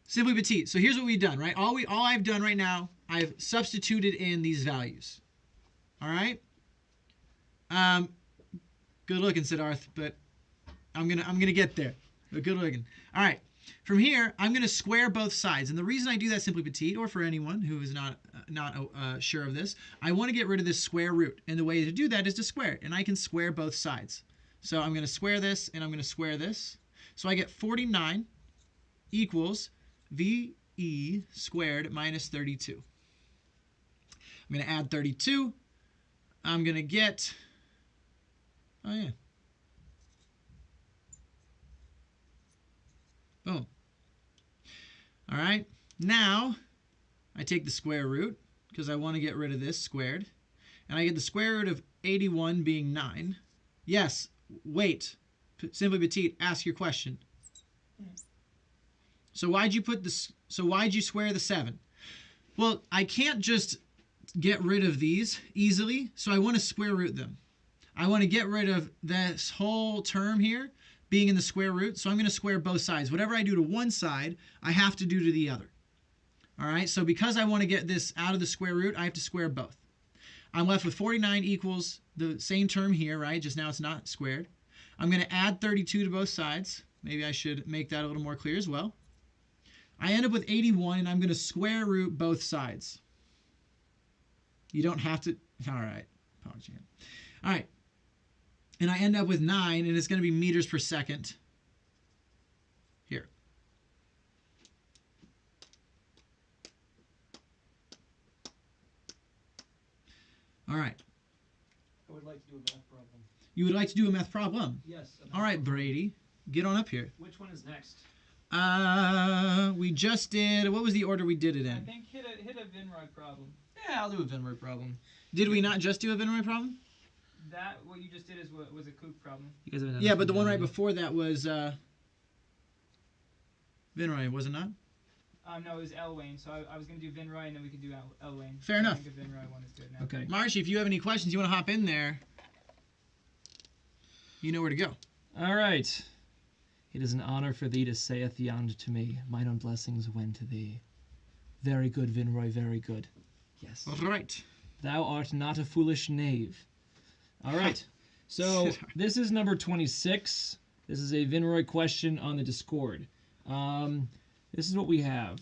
Simply Petite. So here's what we've done, right? All I've done right now, I've substituted in these values. All right. Good looking, Siddharth, but I'm gonna get there. But good looking. All right. From here, I'm gonna square both sides, and the reason I do that, simply petite, or for anyone who is not sure of this, I want to get rid of this square root, and the way to do that is to square it, and I can square both sides. So I'm gonna square this, and I'm gonna square this. So I get 49 equals VE squared minus 32. I'm gonna add 32. I'm gonna get. Oh yeah. Boom. All right, now I take the square root because I want to get rid of this squared. And I get the square root of 81 being 9. Yes, wait. Simply petite, ask your question. So why'd you put this? So why'd you square the 7? Well, I can't just get rid of these easily, so I want to square root them. I want to get rid of this whole term here being in the square root, so I'm going to square both sides. Whatever I do to one side, I have to do to the other. All right, so because I want to get this out of the square root, I have to square both. I'm left with 49 equals the same term here, right? Just now it's not squared. I'm going to add 32 to both sides. Maybe I should make that a little more clear as well. I end up with 81, and I'm going to square root both sides. You don't have to. All right. All right. And I end up with 9, and it's going to be meters per second here. All right. I would like to do a math problem. You would like to do a math problem? Yes. All right, Brady. Get on up here. Which one is next? We just did. What was the order we did it I in? think hit a Vinroy problem. Yeah, I'll do a Venroy problem. Did we not just do a Venroy problem? That what you just did was a kook problem. You guys haven't done Yeah, this but the one right already. before that was Venroy, was it not? No, it was Elwayne. So I was gonna do Vinroy and then we could do Elwayne. Fair So enough. I think the Vinroy one is good now. Okay. Marshy, if you have any questions, you want to hop in there, you know where to go. All right. It is an honor for thee to saith yond to me. Mine own blessings wend to thee. Very good, Vinroy, very good. Yes. All right. Thou art not a foolish knave. All right. So this is number 26. This is a Vinroy question on the Discord. This is what we have.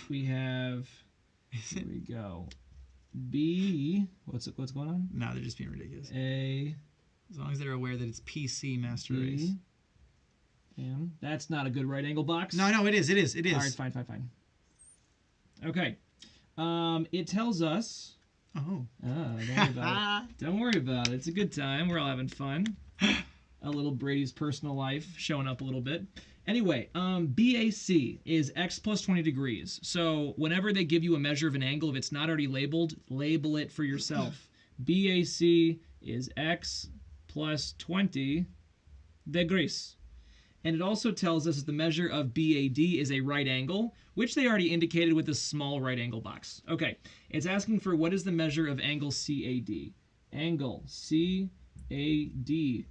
We have. Here we go. B. What's going on? No, they're just being ridiculous. A. As long as they're aware that it's PC Master Race. B. M. That's not a good right angle box. No, it is. It is. All right, fine. Okay. It tells us. Oh. Don't worry about it. Don't worry about it. It's a good time. We're all having fun. A little Brady's personal life showing up a little bit. Anyway, BAC is x plus 20 degrees. So whenever they give you a measure of an angle, if it's not already labeled, label it for yourself. BAC is x plus 20 degrees. And it also tells us that the measure of BAD is a right angle, which they already indicated with this small right angle box. Okay, it's asking for what is the measure of angle CAD. Angle CAD.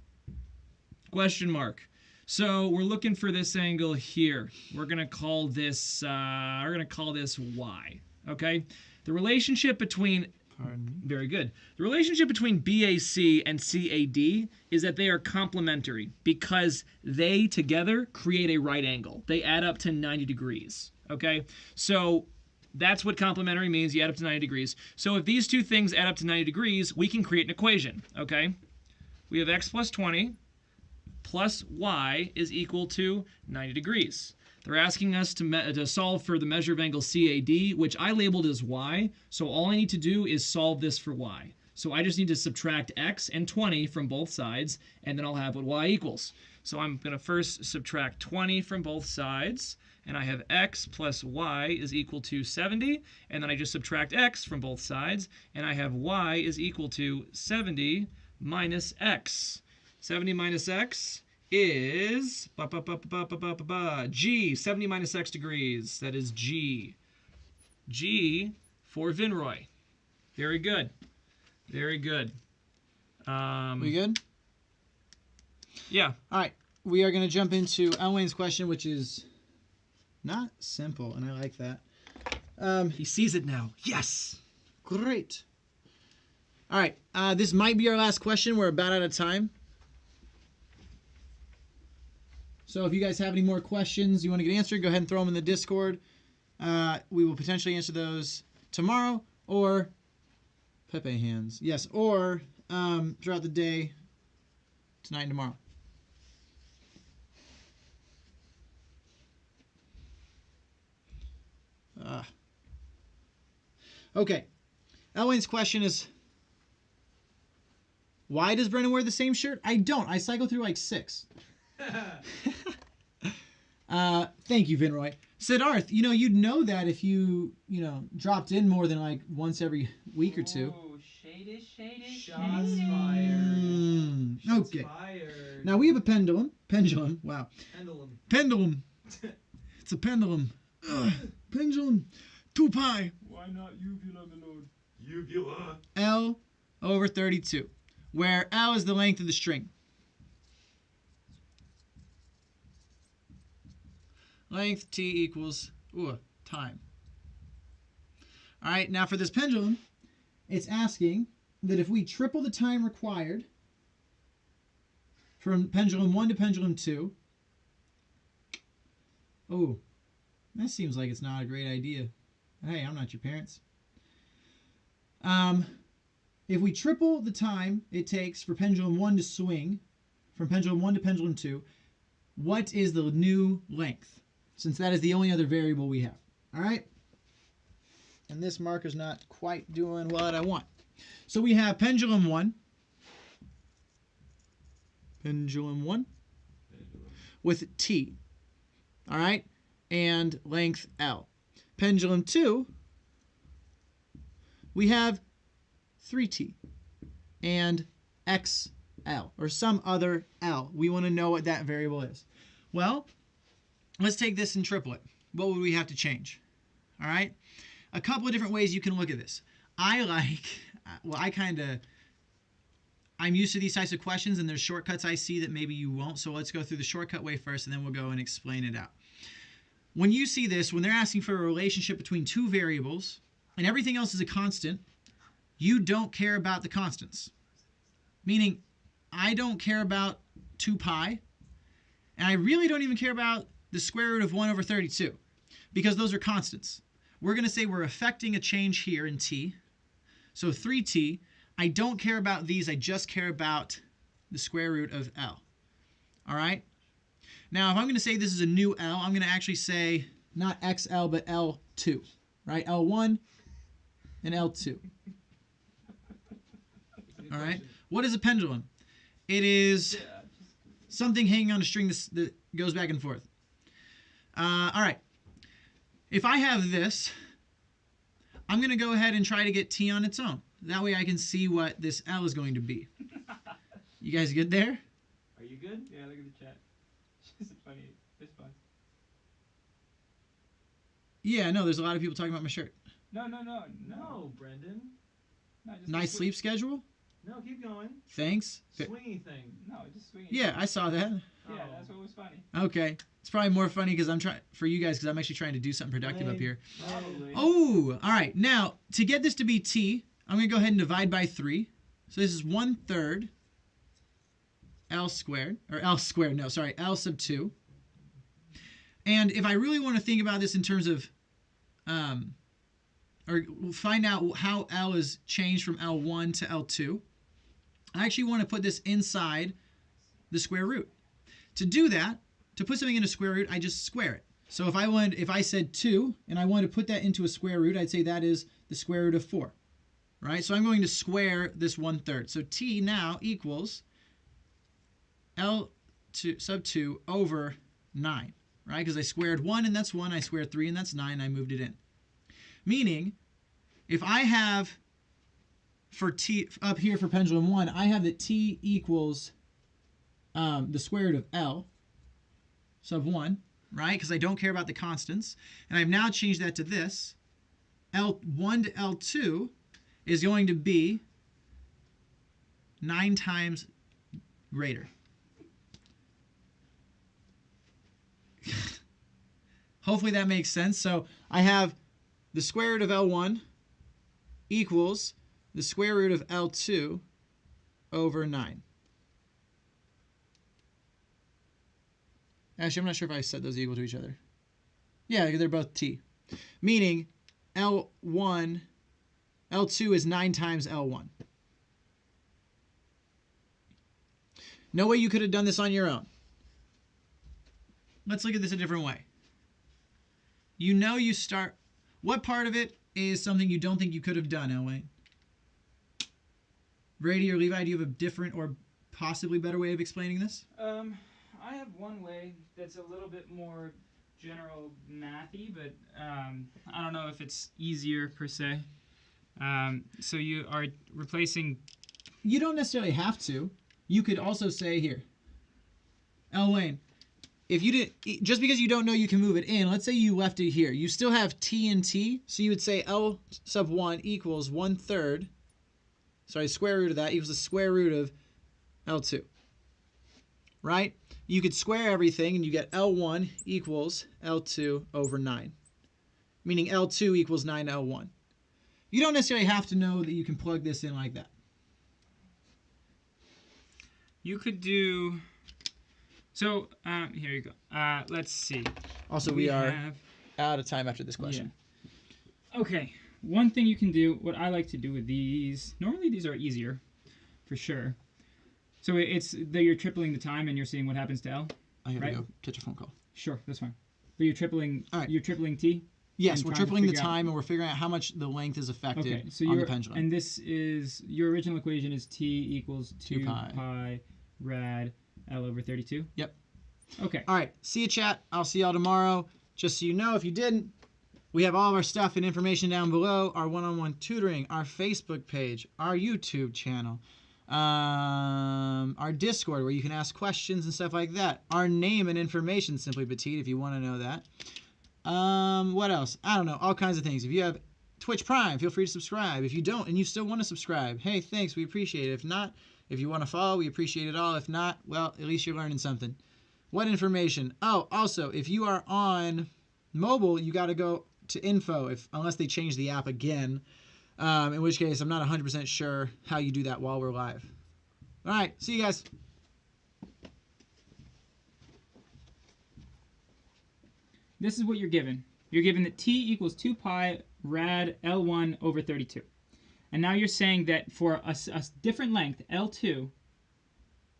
Question mark. So we're looking for this angle here. We're gonna call this Y. Okay. The relationship between Very good. The relationship between BAC and CAD is that they are complementary because they together create a right angle. They add up to 90 degrees. Okay? So that's what complementary means. You add up to 90 degrees. So if these two things add up to 90 degrees, we can create an equation. Okay? We have x plus 20 plus y is equal to 90 degrees. They're asking us to solve for the measure of angle CAD, which I labeled as y. So all I need to do is solve this for y. So I just need to subtract x and 20 from both sides, and then I'll have what y equals. So I'm going to first subtract 20 from both sides, and I have x plus y is equal to 70, and then I just subtract x from both sides, and I have y is equal to 70 minus x. 70 minus x is G, 70 minus x degrees. That is G. G for Vinroy. Very good. Very good. We good? Yeah. All right. We are going to jump into Elwayne's question, which is not simple, and I like that. He sees it now. Yes. Great. All right. This might be our last question. We're about out of time. So if you guys have any more questions you want to get answered, go ahead and throw them in the Discord. We will potentially answer those tomorrow or Pepe hands. Yes, or throughout the day, tonight and tomorrow. Okay. Elwayne's question is, why does Brennan wear the same shirt? I don't. I cycle through like 6. Thank you, Vinroy. Siddharth, you'd know that if you dropped in more than like once every week or two. Oh, shady. Shots fired. Shots Okay. fired. Now we have a pendulum. Wow. Pendulum. Pendulum. It's a pendulum. Pendulum. 2 pi. Why not uvula, my lord? Uvula. L over 32, where L is the length of the string. Length T equals time. All right, now for this pendulum, it's asking that if we triple the time required from pendulum 1 to pendulum 2, that seems like it's not a great idea. Hey, I'm not your parents. If we triple the time it takes for pendulum 1 to swing from pendulum 1 to pendulum 2, what is the new length? Since that is the only other variable we have. All right? And this marker's not quite doing what I want. So we have pendulum 1. Pendulum 1 with T. All right? And length L. Pendulum 2, we have 3T and XL, or some other L. We want to know what that variable is. Well, let's take this and triple it. What would we have to change? All right? A couple of different ways you can look at this. I'm used to these types of questions, and there's shortcuts I see that maybe you won't, so let's go through the shortcut way first, and then we'll go and explain it out. When you see this, when they're asking for a relationship between two variables, and everything else is a constant, you don't care about the constants. Meaning, I don't care about 2 pi, and I really don't even care about the square root of 1 over 32, because those are constants. We're going to say we're affecting a change here in t. So 3t, I don't care about these, I just care about the square root of L. All right? Now, if I'm going to say this is a new L, I'm going to actually say not XL, but L2, right? L1 and L2. All right? What is a pendulum? It is something hanging on a string that goes back and forth. All right. If I have this, I'm going to go ahead and try to get T on its own. That way I can see what this L is going to be. You guys good there? Are you good? Yeah, look at the chat. It's funny. It's fun. Yeah, no, there's a lot of people talking about my shirt. No, No, Brendan. No, just Nice sleep schedule? No, keep going. Thanks. Swingy thing. No, just swing it. Yeah, I saw that. Yeah, that's what was funny. Okay. It's probably more funny because I'm trying for you guys because I'm actually trying to do something productive up here. Probably. Oh, all right. Now, to get this to be T, I'm going to go ahead and divide by 3. So this is 1/3 L squared, or L squared, no, sorry, L sub 2. And if I really want to think about this in terms of, or find out how L is changed from L1 to L2, I actually want to put this inside the square root. To do that, to put something in a square root, I just square it. So if I said 2 and I wanted to put that into a square root, I'd say that is the square root of 4. Right? So I'm going to square this 1/3. So T now equals L sub 2 over 9. Right? Because I squared 1 and that's 1. I squared 3 and that's 9. I moved it in. Meaning, if I have for T up here for pendulum 1, I have that T equals the square root of L sub 1, right? Because I don't care about the constants. And I've now changed that to this. L1 to L2 is going to be 9 times greater. Hopefully that makes sense. So I have the square root of L1 equals the square root of L2 over 9. Actually, I'm not sure if I set those equal to each other. Yeah, they're both t. Meaning L2 is 9 times L1. No way you could have done this on your own. Let's look at this a different way. You know you start... What part of it is something you don't think you could have done, Elwayne? Brady or Levi, do you have a different or possibly better way of explaining this? I have one way that's a little bit more general mathy, but I don't know if it's easier per se. So you are replacing... You don't necessarily have to. You could also say here, Elwayne, if you did, just because you don't know you can move it in, let's say you left it here. You still have t and t, so you would say L sub 1 equals 1/3. Sorry, square root of that equals the square root of L2. Right? You could square everything and you get L1 equals L2 over 9. Meaning L2 equals 9 L1. You don't necessarily have to know that you can plug this in like that. You could do... So, here you go. Let's see. Also, we are out of time after this question. Yeah. Okay. One thing you can do, what I like to do with these, normally these are easier, for sure. So it's that you're tripling the time and you're seeing what happens to L. I gotta right? go catch a phone call. Sure, that's fine. But you're tripling. All right. You're tripling T. Yes, and we're trying to tripling the figure out- time and we're figuring out how much the length is affected Okay, so on the your pendulum. and this is your original equation is T equals 2 pi. pi rad L over 32. Yep. Okay. All right, see you, chat. I'll see y'all tomorrow. Just so you know, if you didn't, we have all of our stuff and information down below. Our one-on-one tutoring, our Facebook page, our YouTube channel, our Discord where you can ask questions and stuff like that. Our name and information, Simply Petite, if you want to know that. What else? I don't know. All kinds of things. If you have Twitch Prime, feel free to subscribe. If you don't and you still want to subscribe, hey, thanks. We appreciate it. If not, if you want to follow, we appreciate it all. If not, well, at least you're learning something. What information? Oh, also, if you are on mobile, you got to go to info, unless they change the app again, in which case I'm not 100% sure how you do that while we're live. All right, see you guys. This is what you're given. You're given that T equals 2 pi rad L1 over 32. And now you're saying that for a different length, L2,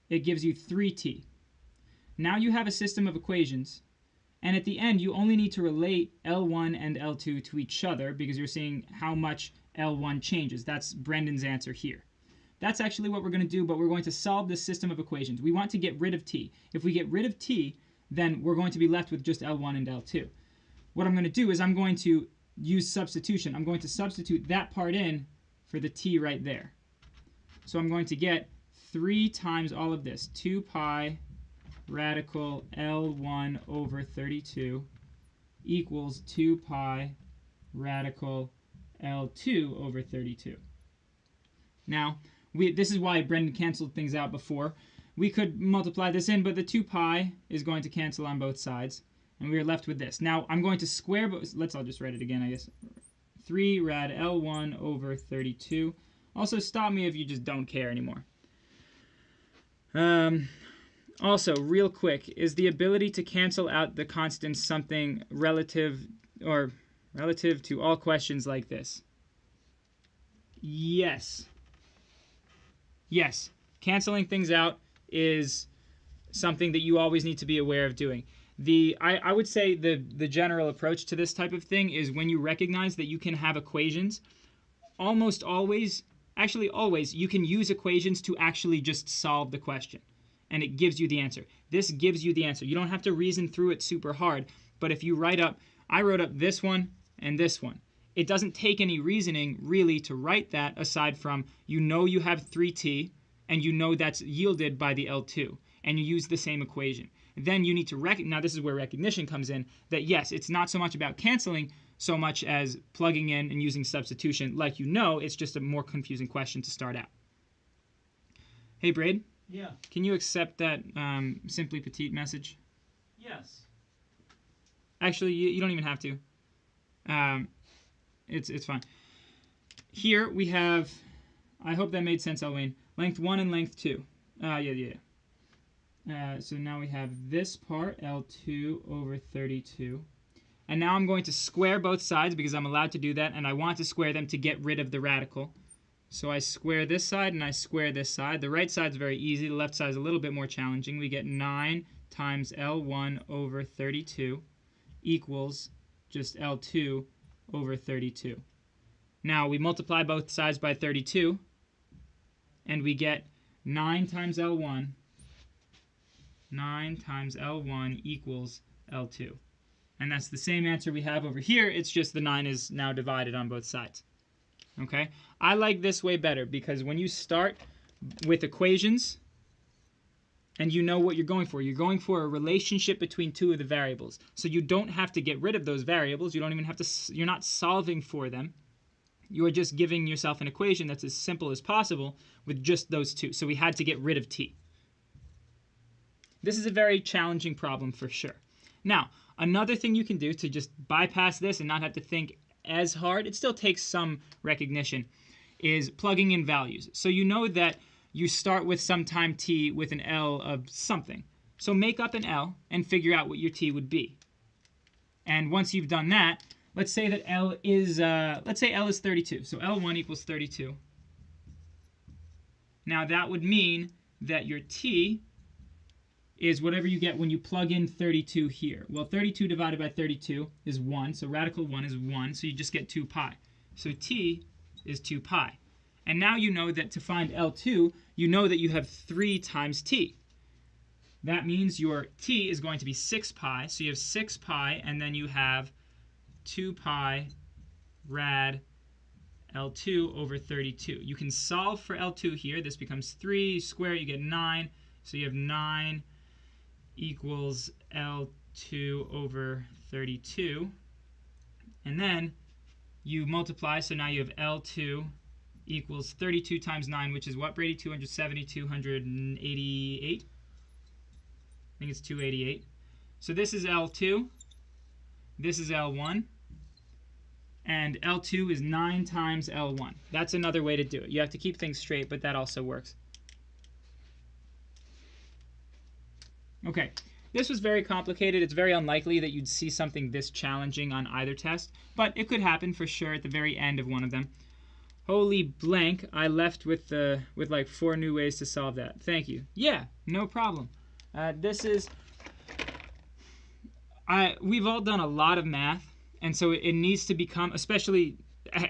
it gives you 3T. Now you have a system of equations, and at the end you only need to relate L1 and L2 to each other because you're seeing how much L1 changes. That's Brendan's answer here. That's actually what we're going to do, but we're going to solve this system of equations. We want to get rid of T. If we get rid of T, then we're going to be left with just L1 and L2. What I'm going to do is I'm going to use substitution. I'm going to substitute that part in for the T right there. So I'm going to get 3 times all of this, 2 pi radical L1 over 32 equals 2 pi radical L2 over 32. Now, this is why Brendan canceled things out before. We could multiply this in, but the 2 pi is going to cancel on both sides, and we are left with this. Now, I'm going to square, but I'll just write it again, I guess. 3 rad L1 over 32. Also, stop me if you just don't care anymore. Also, real quick, is the ability to cancel out the constants something relative to all questions like this? Yes. Yes. Canceling things out is something that you always need to be aware of doing. I would say the general approach to this type of thing is when you recognize that you can have equations, almost always, actually always, you can use equations to actually just solve the question. And it gives you the answer. This gives you the answer. You don't have to reason through it super hard. But if you I wrote up this one and this one. It doesn't take any reasoning really to write that aside from you have 3t and you know that's yielded by the L2 and you use the same equation. Then you need to now this is where recognition comes in, that yes, it's not so much about canceling so much as plugging in and using substitution. Like it's just a more confusing question to start out. Hey, Braid? Yeah. Can you accept that Simply Petite message? Yes. Actually, you don't even have to. It's fine. Here we have I hope that made sense, Elwayne. Length 1 and length 2. Yeah. So now we have this part, L2 over 32. And now I'm going to square both sides because I'm allowed to do that, and I want to square them to get rid of the radical. So I square this side and I square this side. The right side's very easy. The left side's a little bit more challenging. We get 9 times L1 over 32 equals just L2 over 32. Now we multiply both sides by 32, and we get 9 times L1. 9 times L1 equals L2. And that's the same answer we have over here. It's just the 9 is now divided on both sides. Okay? I like this way better because when you start with equations and you know what you're going for a relationship between two of the variables. So you don't have to get rid of those variables. You don't even have to, you're not solving for them. You are just giving yourself an equation that's as simple as possible with just those two. So we had to get rid of t. This is a very challenging problem for sure. Now, another thing you can do to just bypass this and not have to think as hard, it still takes some recognition, is plugging in values. So you know that you start with some time t with an L of something. So make up an L and figure out what your t would be. And once you've done that, let's say that L is 32. So L1 equals 32. Now that would mean that your t is whatever you get when you plug in 32 here. Well, 32 divided by 32 is 1, so radical 1 is 1, so you just get 2 pi. So t is 2 pi. And now you know that to find L2, you know that you have 3 times t. That means your t is going to be 6 pi, so you have 6 pi, and then you have 2 pi rad L2 over 32. You can solve for L2 here. This becomes 3, you square it, you get 9, so you have 9 equals L2 over 32. And then you multiply, so now you have L2 equals 32 times 9, which is what, Brady? 270, 288? I think it's 288. So this is L2. This is L1. And L2 is 9 times L1. That's another way to do it. You have to keep things straight, but that also works. Okay, this was very complicated. It's very unlikely that you'd see something this challenging on either test, but it could happen for sure at the very end of one of them. Holy blank, I left with like 4 new ways to solve that. Thank you. Yeah, no problem. We've all done a lot of math, and so it needs to become, especially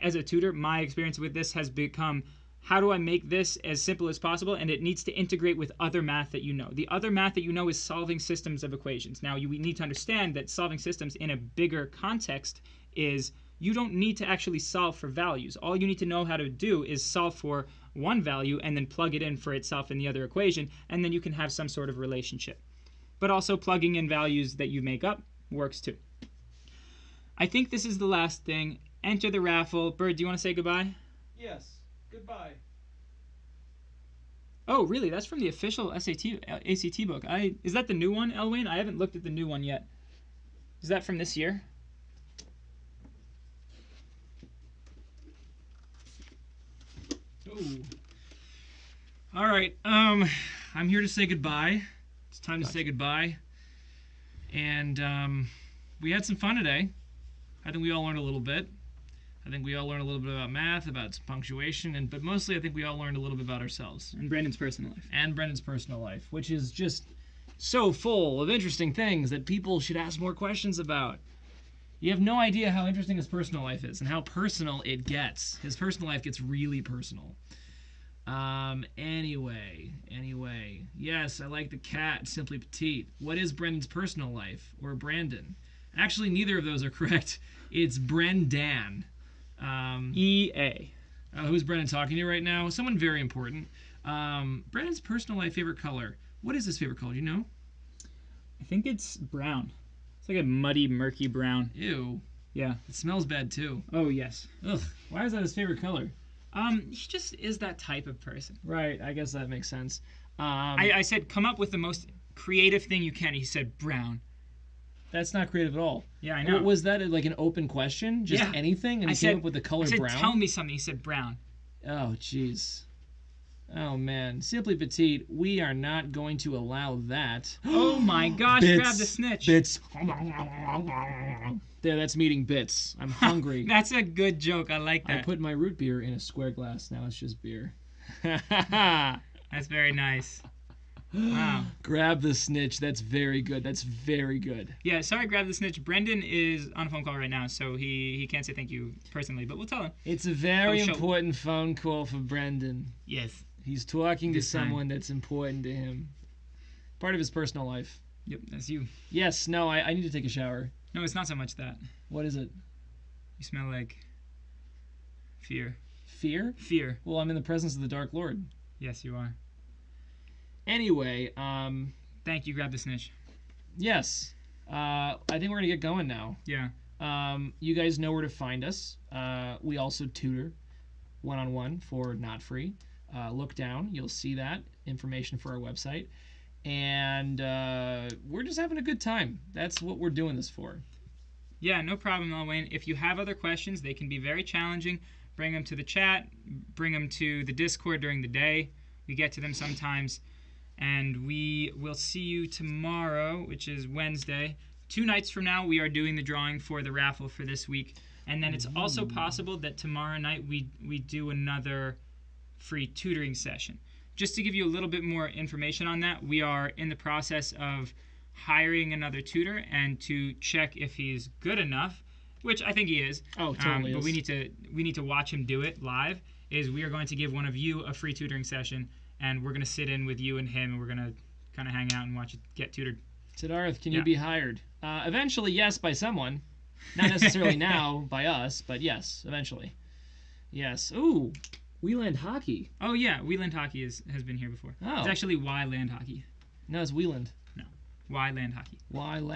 as a tutor, my experience with this has become, how do I make this as simple as possible? And it needs to integrate with other math that you know. The other math that you know is solving systems of equations. Now, we need to understand that solving systems in a bigger context is you don't need to actually solve for values. All you need to know how to do is solve for one value and then plug it in for itself in the other equation, and then you can have some sort of relationship. But also plugging in values that you make up works too. I think this is the last thing. Enter the raffle. Bird, do you want to say goodbye? Yes. Goodbye. Oh, really? That's from the official ACT book. Is that the new one, Elwayne? I haven't looked at the new one yet. Is that from this year? Ooh. All right. I'm here to say goodbye. It's time to say goodbye. And we had some fun today. I think we all learned a little bit. I think we all learned a little bit about math, about punctuation, but mostly I think we all learned a little bit about ourselves. And Brendan's personal life. And Brendan's personal life, which is just so full of interesting things that people should ask more questions about. You have no idea how interesting his personal life is and how personal it gets. His personal life gets really personal. Anyway. Yes, I like the cat, Simply Petite. What is Brendan's personal life? Or Brandon? Actually, neither of those are correct. It's Brendan. EA. Who's Brendan talking to right now? Someone very important. Brendan's personal life favorite color. What is his favorite color? Do you know? I think it's brown. It's like a muddy, murky brown. Ew. Yeah. It smells bad too. Oh, yes. Ugh. Why is that his favorite color? He just is that type of person. Right. I guess that makes sense. I said, come up with the most creative thing you can. He said, brown. That's not creative at all. Yeah, I know. Was that like an open question? Just anything? And he came up with the color brown? brown? Tell me something. He said brown. Oh, jeez. Oh man, Simply Petite, we are not going to allow that. Oh my gosh, grab the snitch. Bits. There, that's me eating bits. I'm hungry. That's a good joke. I like I that. put my root beer in a square glass. Now it's just beer. That's very nice. Wow. Grab the snitch. That's very good. That's very good. Yeah, sorry, grab the snitch. Brendan is on a phone call right now, so he can't say thank you personally, but we'll tell him. It's a very Oh, show- important phone call for Brendan. Yes. He's talking to This time. someone that's important to him. Part of his personal life. Yep, that's you. Yes, no, I need to take a shower. No, it's not so much that. What is it? You smell like fear. Fear? Fear. Well, I'm in the presence of the Dark Lord. Yes, you are. Anyway, Thank you, grab the snitch. yes. I think we're going to get going now. Yeah. You guys know where to find us. We also tutor one-on-one for not free. Look down. You'll see that information for our website. And we're just having a good time. That's what we're doing this for. Yeah, no problem, Elwayne. If you have other questions, they can be very challenging. Bring them to the chat. Bring them to the Discord during the day. We get to them sometimes. And we will see you tomorrow, which is Wednesday. 2 nights from now, we are doing the drawing for the raffle for this week. And then it's also possible that tomorrow night we do another free tutoring session. Just to give you a little bit more information on that, we are in the process of hiring another tutor and to check if he's good enough, which I think he is. Oh, totally But is. we need to watch him do it live. We are going to give one of you a free tutoring session, and we're going to sit in with you and him, and we're going to kind of hang out and watch it get tutored. Siddharth, can Yeah. you be hired? Eventually, yes, by someone. Not necessarily now by us, but yes, eventually. Yes. Ooh, Wieland Hockey. Oh yeah, Wieland Hockey has been here before. Oh. It's actually Y Land Hockey. No, it's Wieland. Y Land Hockey.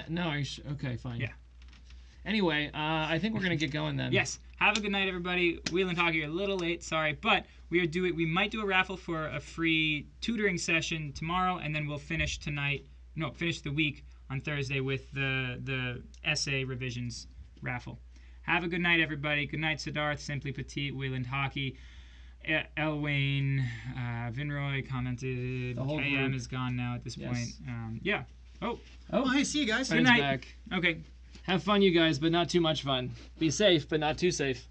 No, okay, fine. Yeah. Anyway, I think we're gonna get going then. Yes. Have a good night, everybody. Wieland Hockey, you're a little late, sorry, but we might do a raffle for a free tutoring session tomorrow, and then we'll finish the week on Thursday with the essay revisions raffle. Have a good night, everybody. Good night, Siddharth, Simply Petite, Wieland Hockey, Elwayne, Vinroy commented. The whole KM group. is gone now at this Yes. point. Yeah. Oh, Oh, hi, see you guys. Friends night. back. okay. Have fun, you guys, but not too much fun. Be safe, but not too safe.